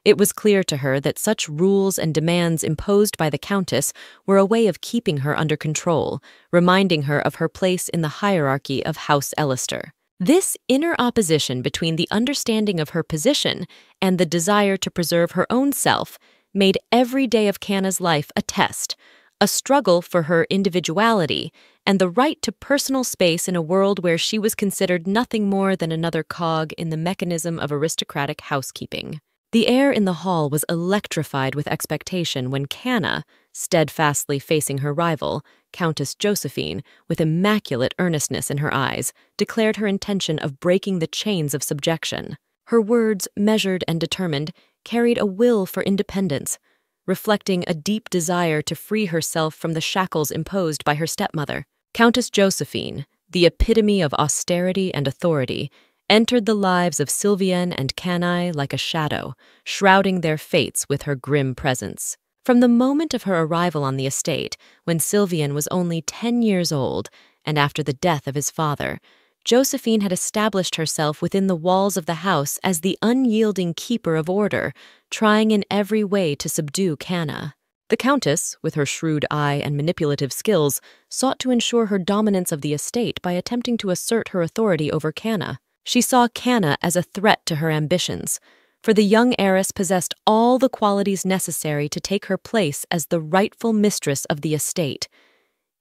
It was clear to her that such rules and demands imposed by the Countess were a way of keeping her under control, reminding her of her place in the hierarchy of House Ellister. This inner opposition between the understanding of her position and the desire to preserve her own self made every day of Canna's life a test, a struggle for her individuality and the right to personal space in a world where she was considered nothing more than another cog in the mechanism of aristocratic housekeeping. The air in the hall was electrified with expectation when Canna, steadfastly facing her rival, Countess Josephine, with immaculate earnestness in her eyes, declared her intention of breaking the chains of subjection. Her words, measured and determined, carried a will for independence, reflecting a deep desire to free herself from the shackles imposed by her stepmother. Countess Josephine, the epitome of austerity and authority, entered the lives of Sylviane and Canaille like a shadow, shrouding their fates with her grim presence. From the moment of her arrival on the estate, when Sylviane was only 10 years old, and after the death of his father, Josephine had established herself within the walls of the house as the unyielding keeper of order, trying in every way to subdue Canna. The Countess, with her shrewd eye and manipulative skills, sought to ensure her dominance of the estate by attempting to assert her authority over Canna. She saw Canna as a threat to her ambitions, for the young heiress possessed all the qualities necessary to take her place as the rightful mistress of the estate.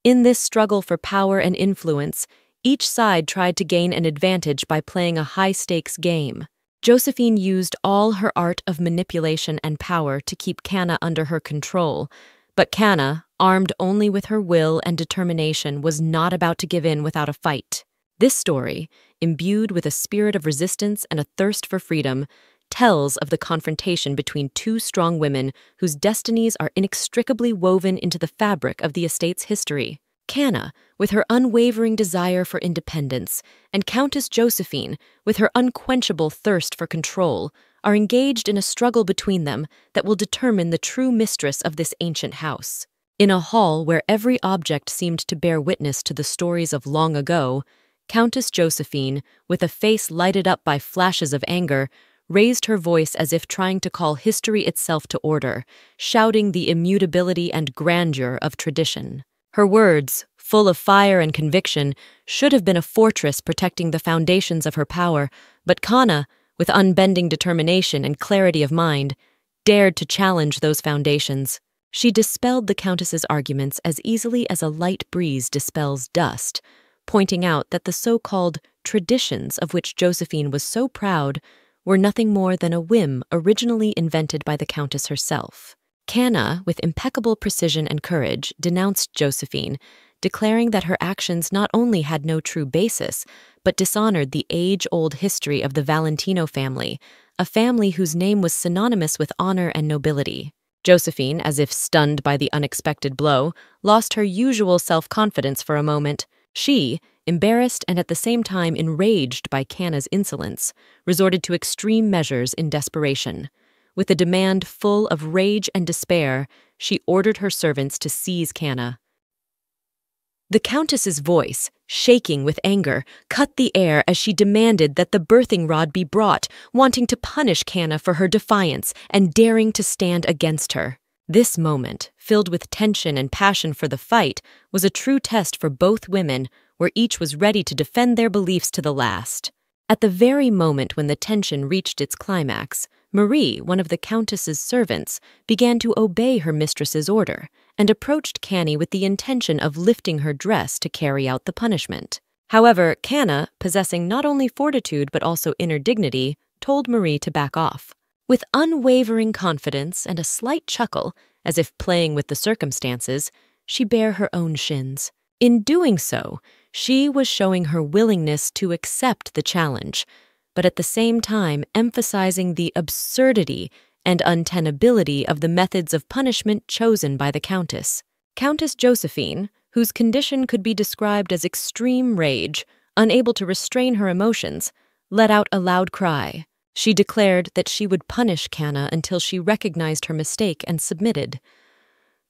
In this struggle for power and influence, each side tried to gain an advantage by playing a high-stakes game. Josephine used all her art of manipulation and power to keep Canna under her control, but Canna, armed only with her will and determination, was not about to give in without a fight. This story, imbued with a spirit of resistance and a thirst for freedom, tells of the confrontation between two strong women whose destinies are inextricably woven into the fabric of the estate's history. Canna, with her unwavering desire for independence, and Countess Josephine, with her unquenchable thirst for control, are engaged in a struggle between them that will determine the true mistress of this ancient house. In a hall where every object seemed to bear witness to the stories of long ago, Countess Josephine, with a face lighted up by flashes of anger, raised her voice as if trying to call history itself to order, shouting the immutability and grandeur of tradition. Her words, full of fire and conviction, should have been a fortress protecting the foundations of her power, but Canna, with unbending determination and clarity of mind, dared to challenge those foundations. She dispelled the Countess's arguments as easily as a light breeze dispels dust, pointing out that the so-called traditions of which Josephine was so proud were nothing more than a whim originally invented by the Countess herself. Canna, with impeccable precision and courage, denounced Josephine, declaring that her actions not only had no true basis, but dishonored the age-old history of the Valentino family, a family whose name was synonymous with honor and nobility. Josephine, as if stunned by the unexpected blow, lost her usual self-confidence for a moment. She, embarrassed and at the same time enraged by Canna's insolence, resorted to extreme measures in desperation. With a demand full of rage and despair, she ordered her servants to seize Canna. The Countess's voice, shaking with anger, cut the air as she demanded that the birthing rod be brought, wanting to punish Canna for her defiance and daring to stand against her. This moment, filled with tension and passion for the fight, was a true test for both women, where each was ready to defend their beliefs to the last. At the very moment when the tension reached its climax, Marie, one of the Countess's servants, began to obey her mistress's order and approached Canny with the intention of lifting her dress to carry out the punishment. However, Canna, possessing not only fortitude but also inner dignity, told Marie to back off. With unwavering confidence and a slight chuckle, as if playing with the circumstances, she bare her own shins. In doing so, she was showing her willingness to accept the challenge, but at the same time emphasizing the absurdity and untenability of the methods of punishment chosen by the Countess. Countess Josephine, whose condition could be described as extreme rage, unable to restrain her emotions, let out a loud cry. She declared that she would punish Canna until she recognized her mistake and submitted.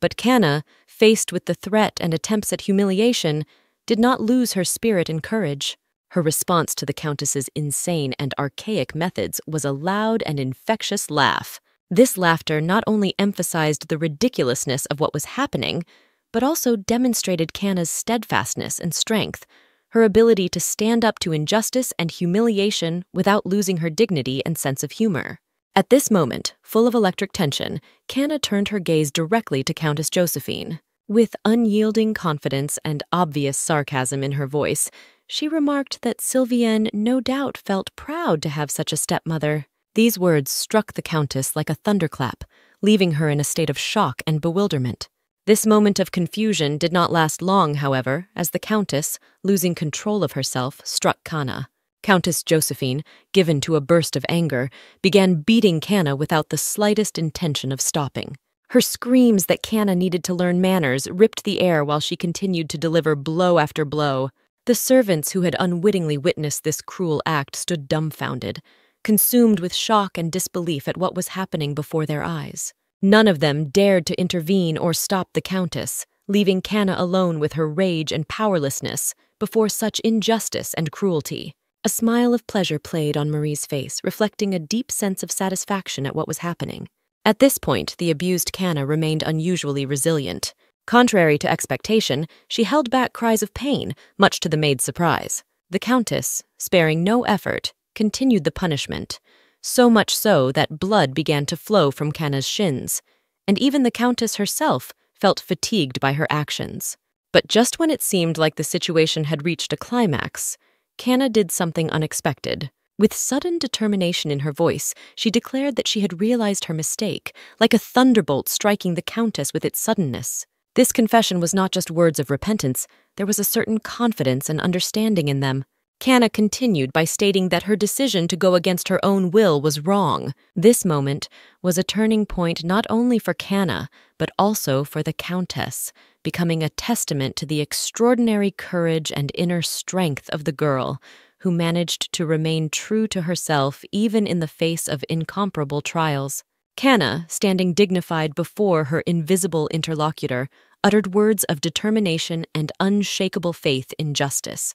But Canna, faced with the threat and attempts at humiliation, did not lose her spirit and courage. Her response to the Countess's insane and archaic methods was a loud and infectious laugh. This laughter not only emphasized the ridiculousness of what was happening, but also demonstrated Kanna's steadfastness and strength, her ability to stand up to injustice and humiliation without losing her dignity and sense of humor. At this moment, full of electric tension, Kanna turned her gaze directly to Countess Josephine. With unyielding confidence and obvious sarcasm in her voice, she remarked that Sylvienne no doubt felt proud to have such a stepmother. These words struck the Countess like a thunderclap, leaving her in a state of shock and bewilderment. This moment of confusion did not last long, however, as the Countess, losing control of herself, struck Kanna. Countess Josephine, given to a burst of anger, began beating Kanna without the slightest intention of stopping. Her screams that Kanna needed to learn manners ripped the air while she continued to deliver blow after blow. The servants who had unwittingly witnessed this cruel act stood dumbfounded, consumed with shock and disbelief at what was happening before their eyes. None of them dared to intervene or stop the Countess, leaving Kanna alone with her rage and powerlessness before such injustice and cruelty. A smile of pleasure played on Marie's face, reflecting a deep sense of satisfaction at what was happening. At this point, the abused Kanna remained unusually resilient. Contrary to expectation, she held back cries of pain, much to the maid's surprise. The Countess, sparing no effort, continued the punishment, so much so that blood began to flow from Kanna's shins, and even the Countess herself felt fatigued by her actions. But just when it seemed like the situation had reached a climax, Kanna did something unexpected. With sudden determination in her voice, she declared that she had realized her mistake, like a thunderbolt striking the Countess with its suddenness. This confession was not just words of repentance, there was a certain confidence and understanding in them. Kanna continued by stating that her decision to go against her own will was wrong. This moment was a turning point not only for Kanna, but also for the Countess, becoming a testament to the extraordinary courage and inner strength of the girl, who managed to remain true to herself even in the face of incomparable trials. Kanna, standing dignified before her invisible interlocutor, uttered words of determination and unshakable faith in justice.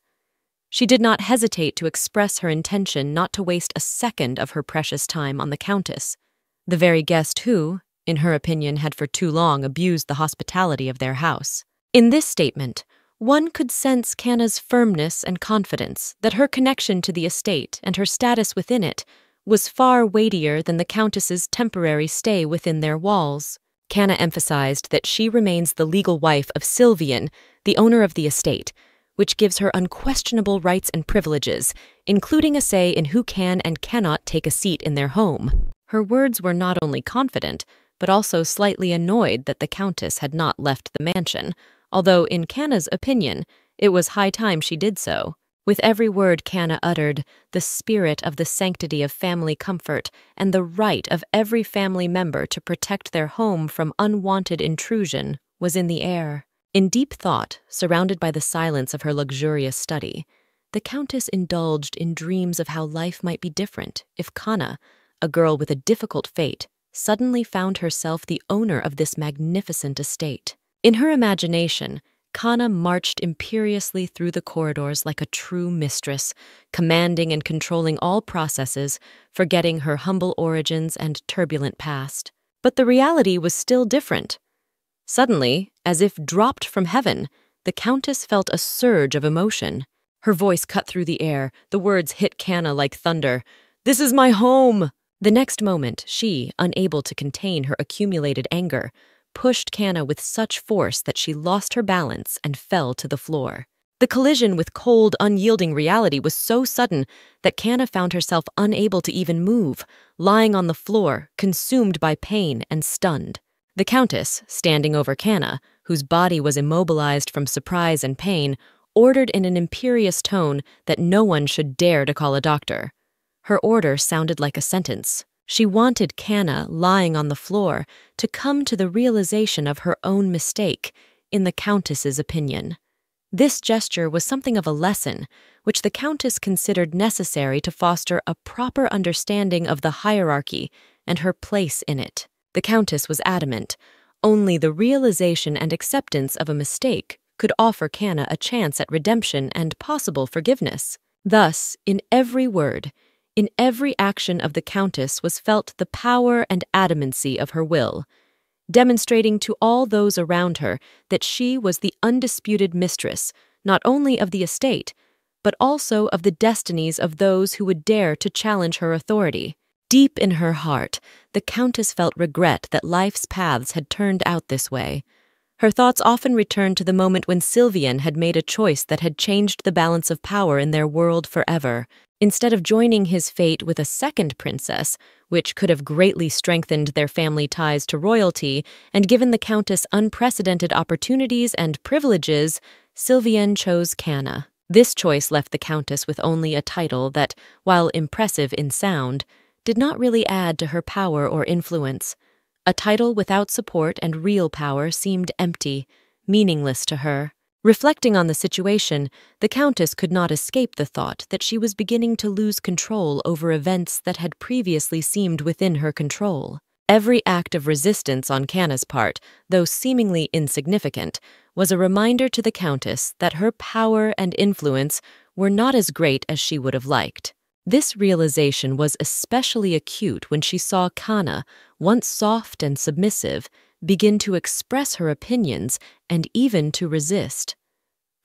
She did not hesitate to express her intention not to waste a second of her precious time on the Countess, the very guest who, in her opinion, had for too long abused the hospitality of their house. In this statement, one could sense Kanna's firmness and confidence that her connection to the estate and her status within it was far weightier than the Countess's temporary stay within their walls. Kanna emphasized that she remains the legal wife of Sylvienne, the owner of the estate, which gives her unquestionable rights and privileges, including a say in who can and cannot take a seat in their home. Her words were not only confident, but also slightly annoyed that the Countess had not left the mansion, although in Kanna's opinion, it was high time she did so. With every word Kanna uttered, the spirit of the sanctity of family comfort and the right of every family member to protect their home from unwanted intrusion was in the air. In deep thought, surrounded by the silence of her luxurious study, the Countess indulged in dreams of how life might be different if Kanna, a girl with a difficult fate, suddenly found herself the owner of this magnificent estate. In her imagination, Kanna marched imperiously through the corridors like a true mistress, commanding and controlling all processes, forgetting her humble origins and turbulent past. But the reality was still different. Suddenly, as if dropped from heaven, the Countess felt a surge of emotion. Her voice cut through the air, the words hit Kanna like thunder. "This is my home!" The next moment, she, unable to contain her accumulated anger, pushed Kanna with such force that she lost her balance and fell to the floor. The collision with cold, unyielding reality was so sudden that Kanna found herself unable to even move, lying on the floor, consumed by pain and stunned. The Countess, standing over Kanna, whose body was immobilized from surprise and pain, ordered in an imperious tone that no one should dare to call a doctor. Her order sounded like a sentence. She wanted Kanna, lying on the floor, to come to the realization of her own mistake, in the Countess's opinion. This gesture was something of a lesson, which the Countess considered necessary to foster a proper understanding of the hierarchy and her place in it. The Countess was adamant. Only the realization and acceptance of a mistake could offer Canna a chance at redemption and possible forgiveness. Thus, in every word, in every action of the Countess was felt the power and adamancy of her will, demonstrating to all those around her that she was the undisputed mistress not only of the estate, but also of the destinies of those who would dare to challenge her authority. Deep in her heart, the Countess felt regret that life's paths had turned out this way. Her thoughts often returned to the moment when Sylvian had made a choice that had changed the balance of power in their world forever. Instead of joining his fate with a second princess, which could have greatly strengthened their family ties to royalty and given the Countess unprecedented opportunities and privileges, Sylvian chose Canna. This choice left the Countess with only a title that, while impressive in sound, did not really add to her power or influence. A title without support and real power seemed empty, meaningless to her. Reflecting on the situation, the Countess could not escape the thought that she was beginning to lose control over events that had previously seemed within her control. Every act of resistance on Canna's part, though seemingly insignificant, was a reminder to the Countess that her power and influence were not as great as she would have liked. This realization was especially acute when she saw Canna, once soft and submissive, begin to express her opinions and even to resist.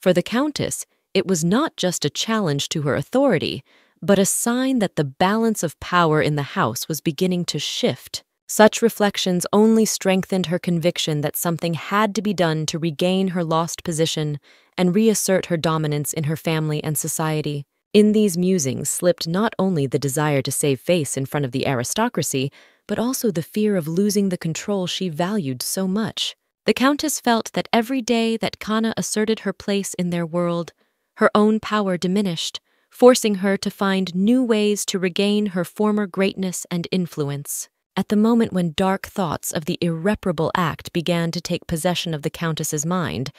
For the Countess, it was not just a challenge to her authority, but a sign that the balance of power in the house was beginning to shift. Such reflections only strengthened her conviction that something had to be done to regain her lost position and reassert her dominance in her family and society. In these musings slipped not only the desire to save face in front of the aristocracy, but also the fear of losing the control she valued so much. The Countess felt that every day that Canna asserted her place in their world, her own power diminished, forcing her to find new ways to regain her former greatness and influence. At the moment when dark thoughts of the irreparable act began to take possession of the Countess's mind,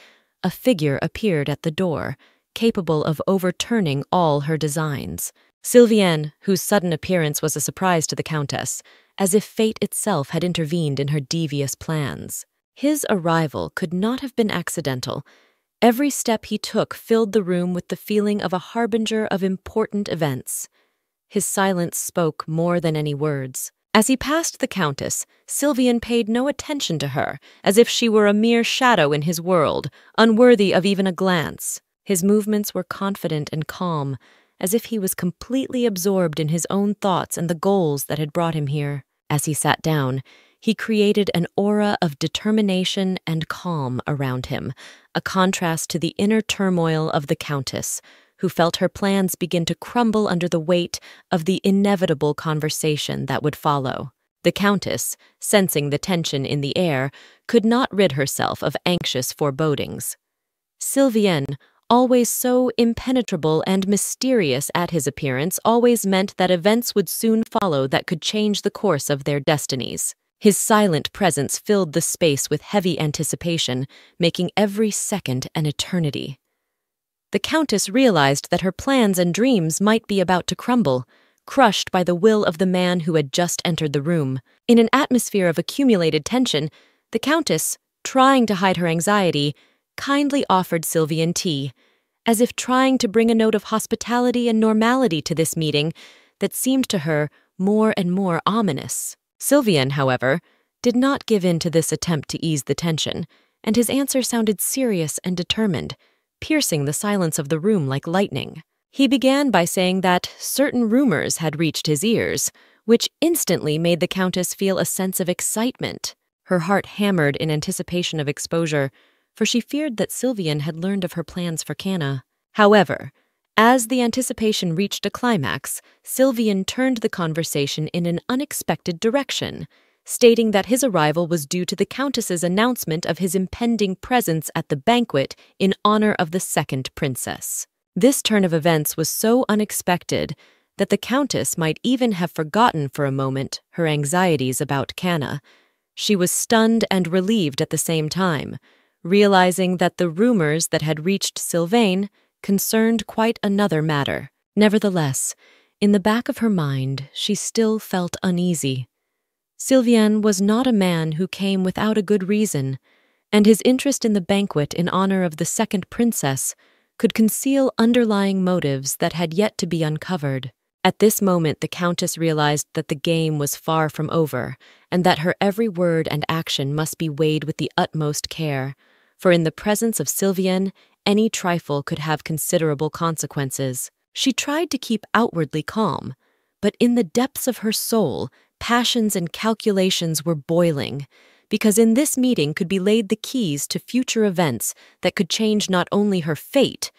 a figure appeared at the door, capable of overturning all her designs. Sylvian, whose sudden appearance was a surprise to the Countess, as if fate itself had intervened in her devious plans. His arrival could not have been accidental. Every step he took filled the room with the feeling of a harbinger of important events. His silence spoke more than any words. As he passed the Countess, Sylvian paid no attention to her, as if she were a mere shadow in his world, unworthy of even a glance. His movements were confident and calm, as if he was completely absorbed in his own thoughts and the goals that had brought him here. As he sat down, he created an aura of determination and calm around him, a contrast to the inner turmoil of the Countess, who felt her plans begin to crumble under the weight of the inevitable conversation that would follow. The Countess, sensing the tension in the air, could not rid herself of anxious forebodings. Sylvian, always so impenetrable and mysterious at his appearance, always meant that events would soon follow that could change the course of their destinies. His silent presence filled the space with heavy anticipation, making every second an eternity. The Countess realized that her plans and dreams might be about to crumble, crushed by the will of the man who had just entered the room. In an atmosphere of accumulated tension, the Countess, trying to hide her anxiety, kindly offered Sylvian tea, as if trying to bring a note of hospitality and normality to this meeting that seemed to her more and more ominous. Sylvian, however, did not give in to this attempt to ease the tension, and his answer sounded serious and determined, piercing the silence of the room like lightning. He began by saying that certain rumors had reached his ears, which instantly made the Countess feel a sense of excitement. Her heart hammered in anticipation of exposure, for she feared that Sylvian had learned of her plans for Canna. However, as the anticipation reached a climax, Sylvian turned the conversation in an unexpected direction, stating that his arrival was due to the Countess's announcement of his impending presence at the banquet in honor of the second princess. This turn of events was so unexpected that the Countess might even have forgotten for a moment her anxieties about Canna. She was stunned and relieved at the same time, realizing that the rumors that had reached Sylvain concerned quite another matter. Nevertheless, in the back of her mind, she still felt uneasy. Sylvian was not a man who came without a good reason, and his interest in the banquet in honor of the second princess could conceal underlying motives that had yet to be uncovered. At this moment, the Countess realized that the game was far from over, and that her every word and action must be weighed with the utmost care, for in the presence of Sylvian, any trifle could have considerable consequences. She tried to keep outwardly calm, but in the depths of her soul, passions and calculations were boiling, because in this meeting could be laid the keys to future events that could change not only her fate,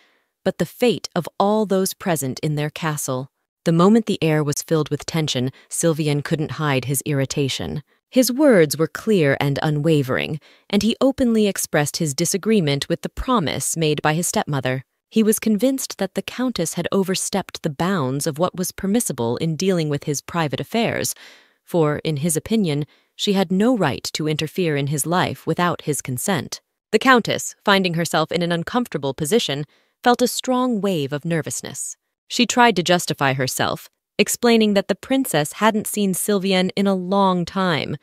but the fate of all those present in their castle. The moment the air was filled with tension, Sylvian couldn't hide his irritation. His words were clear and unwavering, and he openly expressed his disagreement with the promise made by his stepmother. He was convinced that the Countess had overstepped the bounds of what was permissible in dealing with his private affairs, for, in his opinion, she had no right to interfere in his life without his consent. The Countess, finding herself in an uncomfortable position, felt a strong wave of nervousness. She tried to justify herself, explaining that the princess hadn't seen Sylvian in a long time,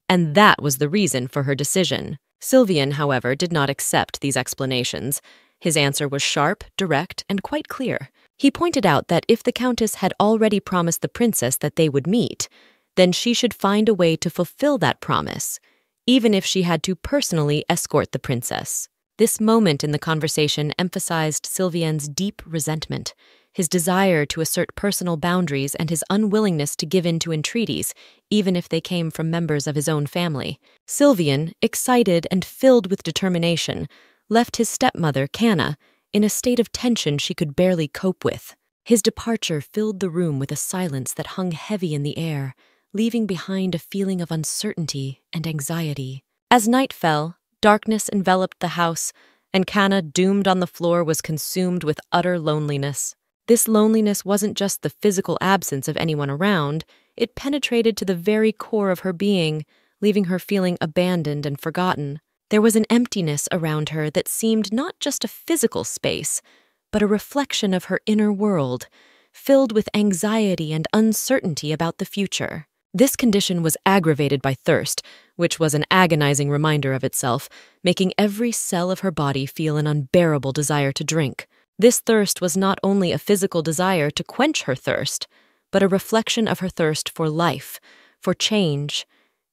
and that was the reason for her decision. Sylvian, however, did not accept these explanations. His answer was sharp, direct, and quite clear. He pointed out that if the Countess had already promised the princess that they would meet, then she should find a way to fulfill that promise, even if she had to personally escort the princess. This moment in the conversation emphasized Sylvian's deep resentment, his desire to assert personal boundaries and his unwillingness to give in to entreaties, even if they came from members of his own family. Sylvian, excited and filled with determination, left his stepmother, Canna, in a state of tension she could barely cope with. His departure filled the room with a silence that hung heavy in the air, leaving behind a feeling of uncertainty and anxiety. As night fell, darkness enveloped the house, and Canna, doomed on the floor, was consumed with utter loneliness. This loneliness wasn't just the physical absence of anyone around, it penetrated to the very core of her being, leaving her feeling abandoned and forgotten. There was an emptiness around her that seemed not just a physical space, but a reflection of her inner world, filled with anxiety and uncertainty about the future. This condition was aggravated by thirst, which was an agonizing reminder of itself, making every cell of her body feel an unbearable desire to drink. This thirst was not only a physical desire to quench her thirst, but a reflection of her thirst for life, for change,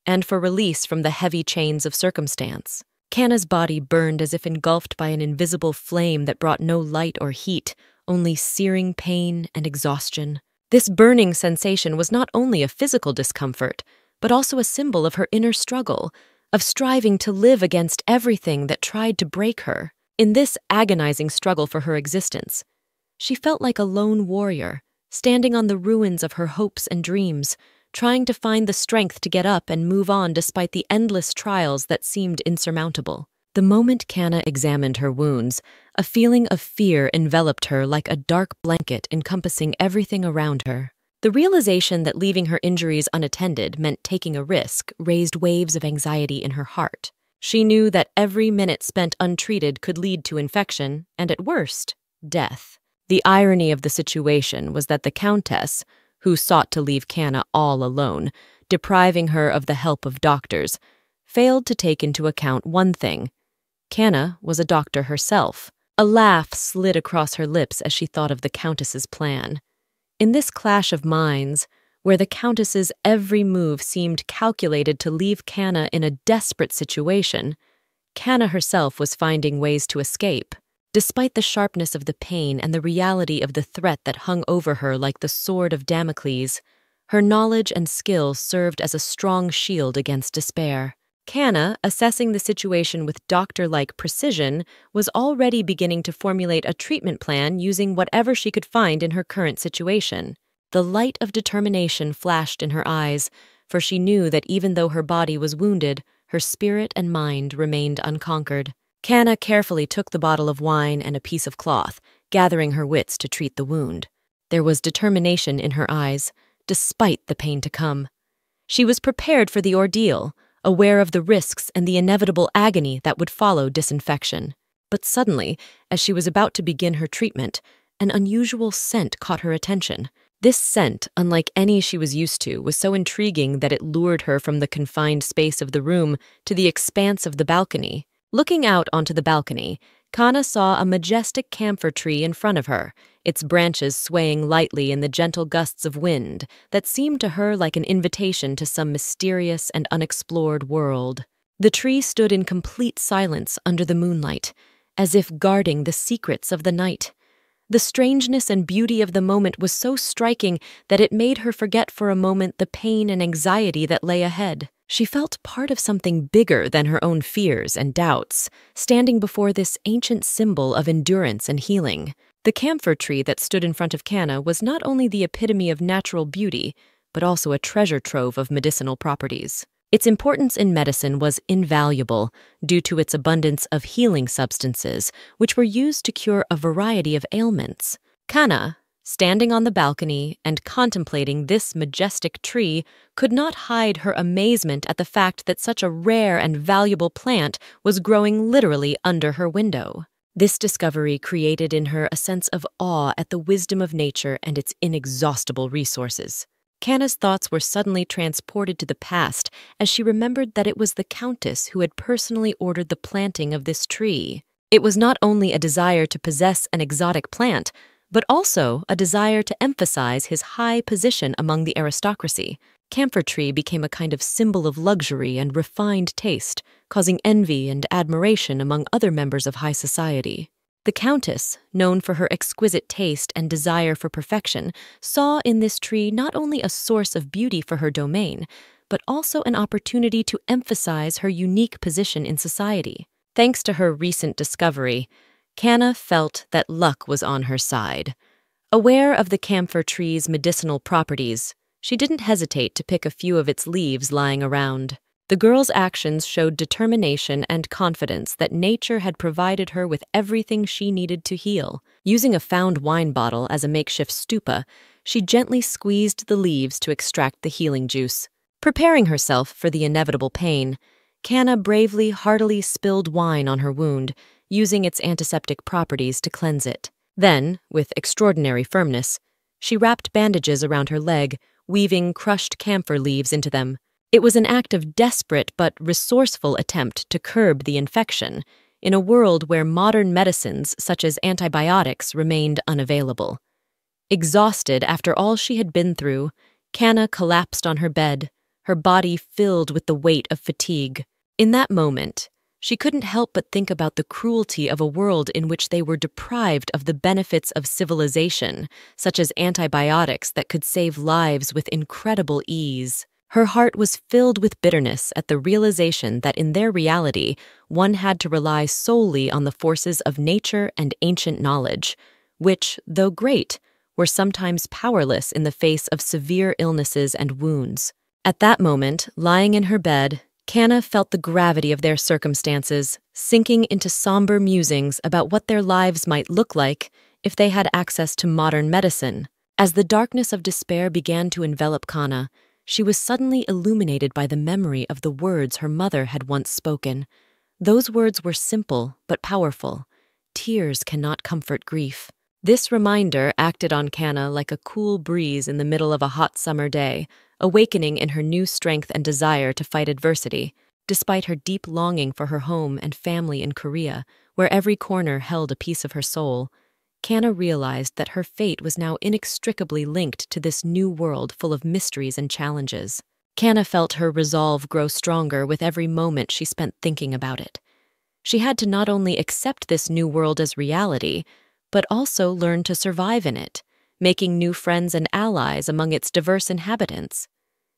and for release from the heavy chains of circumstance. Canna's body burned as if engulfed by an invisible flame that brought no light or heat, only searing pain and exhaustion. This burning sensation was not only a physical discomfort, but also a symbol of her inner struggle, of striving to live against everything that tried to break her. In this agonizing struggle for her existence, she felt like a lone warrior, standing on the ruins of her hopes and dreams, trying to find the strength to get up and move on despite the endless trials that seemed insurmountable. The moment Canna examined her wounds, a feeling of fear enveloped her like a dark blanket encompassing everything around her. The realization that leaving her injuries unattended meant taking a risk raised waves of anxiety in her heart. She knew that every minute spent untreated could lead to infection, and at worst, death. The irony of the situation was that the Countess, who sought to leave Canna all alone, depriving her of the help of doctors, failed to take into account one thing. Canna was a doctor herself. A laugh slid across her lips as she thought of the Countess's plan. In this clash of minds, where the Countess's every move seemed calculated to leave Canna in a desperate situation, Canna herself was finding ways to escape. Despite the sharpness of the pain and the reality of the threat that hung over her like the sword of Damocles, her knowledge and skill served as a strong shield against despair. Canna, assessing the situation with doctor-like precision, was already beginning to formulate a treatment plan using whatever she could find in her current situation. The light of determination flashed in her eyes, for she knew that even though her body was wounded, her spirit and mind remained unconquered. Canna carefully took the bottle of wine and a piece of cloth, gathering her wits to treat the wound. There was determination in her eyes, despite the pain to come. She was prepared for the ordeal, aware of the risks and the inevitable agony that would follow disinfection. But suddenly, as she was about to begin her treatment, an unusual scent caught her attention. This scent, unlike any she was used to, was so intriguing that it lured her from the confined space of the room to the expanse of the balcony. Looking out onto the balcony, Kana saw a majestic camphor tree in front of her, its branches swaying lightly in the gentle gusts of wind that seemed to her like an invitation to some mysterious and unexplored world. The tree stood in complete silence under the moonlight, as if guarding the secrets of the night. The strangeness and beauty of the moment was so striking that it made her forget for a moment the pain and anxiety that lay ahead. She felt part of something bigger than her own fears and doubts, standing before this ancient symbol of endurance and healing. The camphor tree that stood in front of Kana was not only the epitome of natural beauty, but also a treasure trove of medicinal properties. Its importance in medicine was invaluable due to its abundance of healing substances, which were used to cure a variety of ailments. Kana, standing on the balcony and contemplating this majestic tree, could not hide her amazement at the fact that such a rare and valuable plant was growing literally under her window. This discovery created in her a sense of awe at the wisdom of nature and its inexhaustible resources. Kana's thoughts were suddenly transported to the past as she remembered that it was the Countess who had personally ordered the planting of this tree. It was not only a desire to possess an exotic plant, but also a desire to emphasize his high position among the aristocracy. Camphor tree became a kind of symbol of luxury and refined taste, causing envy and admiration among other members of high society. The Countess, known for her exquisite taste and desire for perfection, saw in this tree not only a source of beauty for her domain, but also an opportunity to emphasize her unique position in society. Thanks to her recent discovery, Kana felt that luck was on her side. Aware of the camphor tree's medicinal properties, she didn't hesitate to pick a few of its leaves lying around. The girl's actions showed determination and confidence that nature had provided her with everything she needed to heal. Using a found wine bottle as a makeshift stupa, she gently squeezed the leaves to extract the healing juice. Preparing herself for the inevitable pain, Kana bravely, heartily spilled wine on her wound, using its antiseptic properties to cleanse it. Then, with extraordinary firmness, she wrapped bandages around her leg, weaving crushed camphor leaves into them. It was an act of desperate but resourceful attempt to curb the infection in a world where modern medicines such as antibiotics remained unavailable. Exhausted after all she had been through, Kana collapsed on her bed, her body filled with the weight of fatigue. In that moment, she couldn't help but think about the cruelty of a world in which they were deprived of the benefits of civilization, such as antibiotics that could save lives with incredible ease. Her heart was filled with bitterness at the realization that in their reality, one had to rely solely on the forces of nature and ancient knowledge, which, though great, were sometimes powerless in the face of severe illnesses and wounds. At that moment, lying in her bed, Kana felt the gravity of their circumstances, sinking into somber musings about what their lives might look like if they had access to modern medicine. As the darkness of despair began to envelop Kana, she was suddenly illuminated by the memory of the words her mother had once spoken. Those words were simple but powerful. Tears cannot comfort grief. This reminder acted on Kana like a cool breeze in the middle of a hot summer day, awakening in her new strength and desire to fight adversity. Despite her deep longing for her home and family in Korea, where every corner held a piece of her soul, Kana realized that her fate was now inextricably linked to this new world full of mysteries and challenges. Kana felt her resolve grow stronger with every moment she spent thinking about it. She had to not only accept this new world as reality, but also learn to survive in it, making new friends and allies among its diverse inhabitants.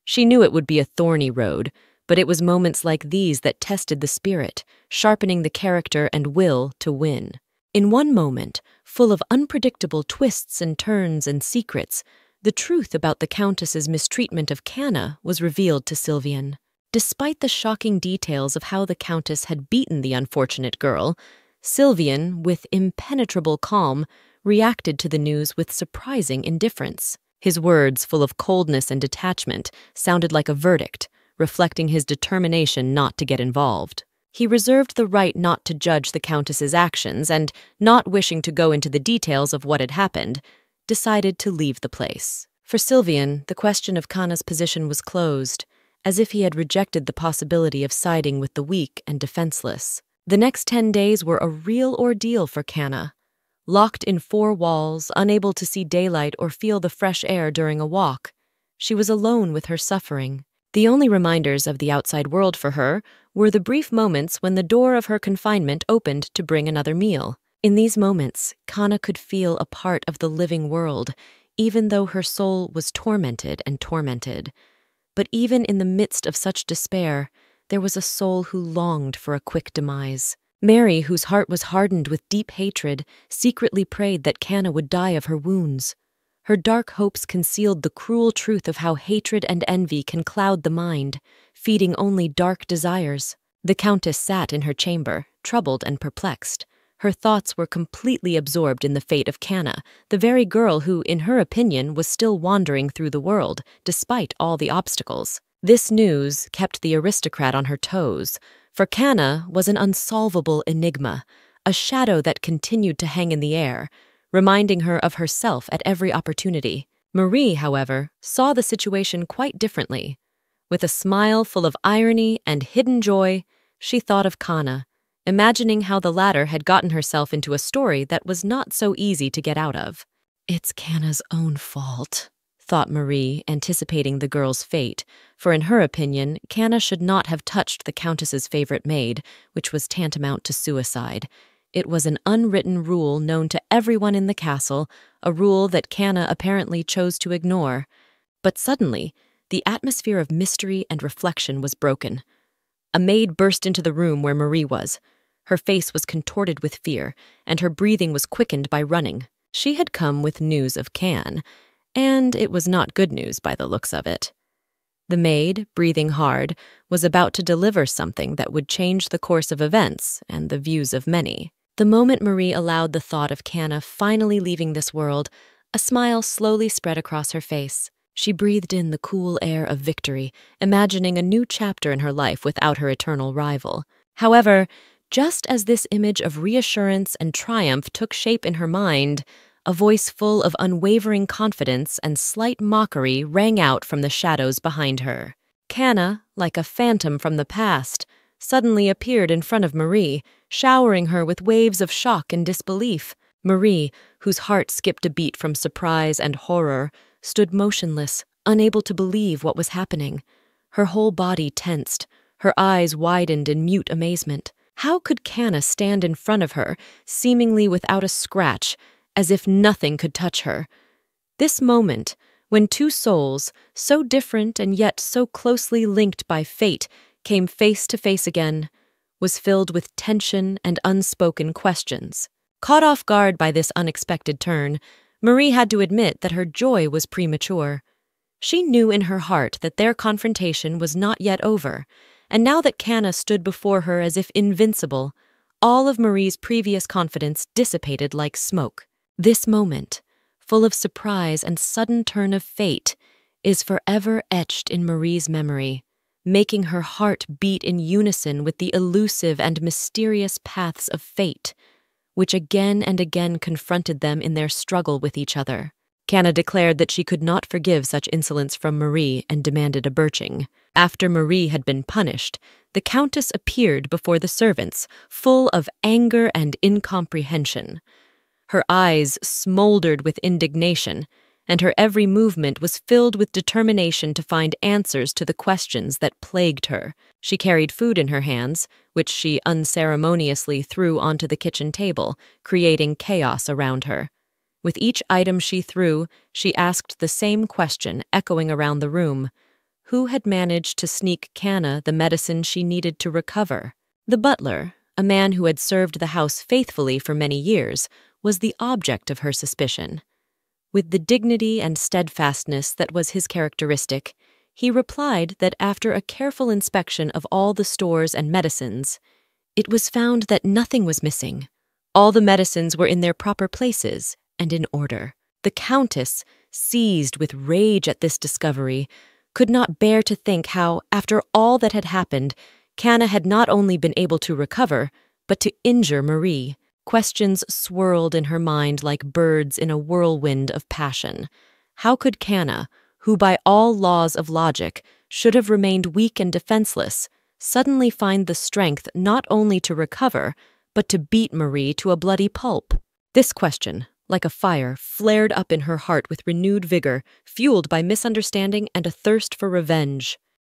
She knew it would be a thorny road, but it was moments like these that tested the spirit, sharpening the character and will to win. In one moment, full of unpredictable twists and turns and secrets, the truth about the Countess's mistreatment of Kana was revealed to Sylvian. Despite the shocking details of how the Countess had beaten the unfortunate girl, Sylvian, with impenetrable calm, reacted to the news with surprising indifference. His words, full of coldness and detachment, sounded like a verdict, reflecting his determination not to get involved. He reserved the right not to judge the Countess's actions and, not wishing to go into the details of what had happened, decided to leave the place. For Sylvian, the question of Kana's position was closed, as if he had rejected the possibility of siding with the weak and defenseless. The next 10 days were a real ordeal for Kana. Locked in 4 walls, unable to see daylight or feel the fresh air during a walk, she was alone with her suffering. The only reminders of the outside world for her were the brief moments when the door of her confinement opened to bring another meal. In these moments, Kana could feel a part of the living world, even though her soul was tormented and tormented. But even in the midst of such despair, there was a soul who longed for a quick demise. Mary, whose heart was hardened with deep hatred, secretly prayed that Kana would die of her wounds. Her dark hopes concealed the cruel truth of how hatred and envy can cloud the mind, feeding only dark desires. The Countess sat in her chamber, troubled and perplexed. Her thoughts were completely absorbed in the fate of Kana, the very girl who, in her opinion, was still wandering through the world, despite all the obstacles. This news kept the aristocrat on her toes, for Kana was an unsolvable enigma, a shadow that continued to hang in the air, reminding her of herself at every opportunity. Marie, however, saw the situation quite differently. With a smile full of irony and hidden joy, she thought of Kana, imagining how the latter had gotten herself into a story that was not so easy to get out of. "It's Kana's own fault," thought Marie, anticipating the girl's fate, for in her opinion, Kana should not have touched the Countess's favorite maid, which was tantamount to suicide. It was an unwritten rule known to everyone in the castle, a rule that Kana apparently chose to ignore. But suddenly, the atmosphere of mystery and reflection was broken. A maid burst into the room where Marie was. Her face was contorted with fear, and her breathing was quickened by running. She had come with news of Can, and it was not good news by the looks of it. The maid, breathing hard, was about to deliver something that would change the course of events and the views of many. The moment Marie allowed the thought of Kana finally leaving this world, a smile slowly spread across her face. She breathed in the cool air of victory, imagining a new chapter in her life without her eternal rival. However, just as this image of reassurance and triumph took shape in her mind, a voice full of unwavering confidence and slight mockery rang out from the shadows behind her. Kana, like a phantom from the past, suddenly appeared in front of Marie, showering her with waves of shock and disbelief. Marie, whose heart skipped a beat from surprise and horror, stood motionless, unable to believe what was happening. Her whole body tensed, her eyes widened in mute amazement. How could Kana stand in front of her, seemingly without a scratch, as if nothing could touch her? This moment, when 2 souls, so different and yet so closely linked by fate, came face to face again, was filled with tension and unspoken questions. Caught off guard by this unexpected turn, Marie had to admit that her joy was premature. She knew in her heart that their confrontation was not yet over, and now that Kana stood before her as if invincible, all of Marie's previous confidence dissipated like smoke. This moment, full of surprise and sudden turn of fate, is forever etched in Marie's memory, making her heart beat in unison with the elusive and mysterious paths of fate, which again and again confronted them in their struggle with each other. Kana declared that she could not forgive such insolence from Marie and demanded a birching. After Marie had been punished, the Countess appeared before the servants, full of anger and incomprehension. Her eyes smoldered with indignation, and her every movement was filled with determination to find answers to the questions that plagued her. She carried food in her hands, which she unceremoniously threw onto the kitchen table, creating chaos around her. With each item she threw, she asked the same question, echoing around the room. Who had managed to sneak Kana the medicine she needed to recover? The butler, a man who had served the house faithfully for many years, was the object of her suspicion. With the dignity and steadfastness that was his characteristic, he replied that after a careful inspection of all the stores and medicines, it was found that nothing was missing. All the medicines were in their proper places and in order. The Countess, seized with rage at this discovery, could not bear to think how, after all that had happened, Kana had not only been able to recover, but to injure Marie. Questions swirled in her mind like birds in a whirlwind of passion. How could Canna, who by all laws of logic should have remained weak and defenseless, suddenly find the strength not only to recover, but to beat Marie to a bloody pulp? This question, like a fire, flared up in her heart with renewed vigor, fueled by misunderstanding and a thirst for revenge.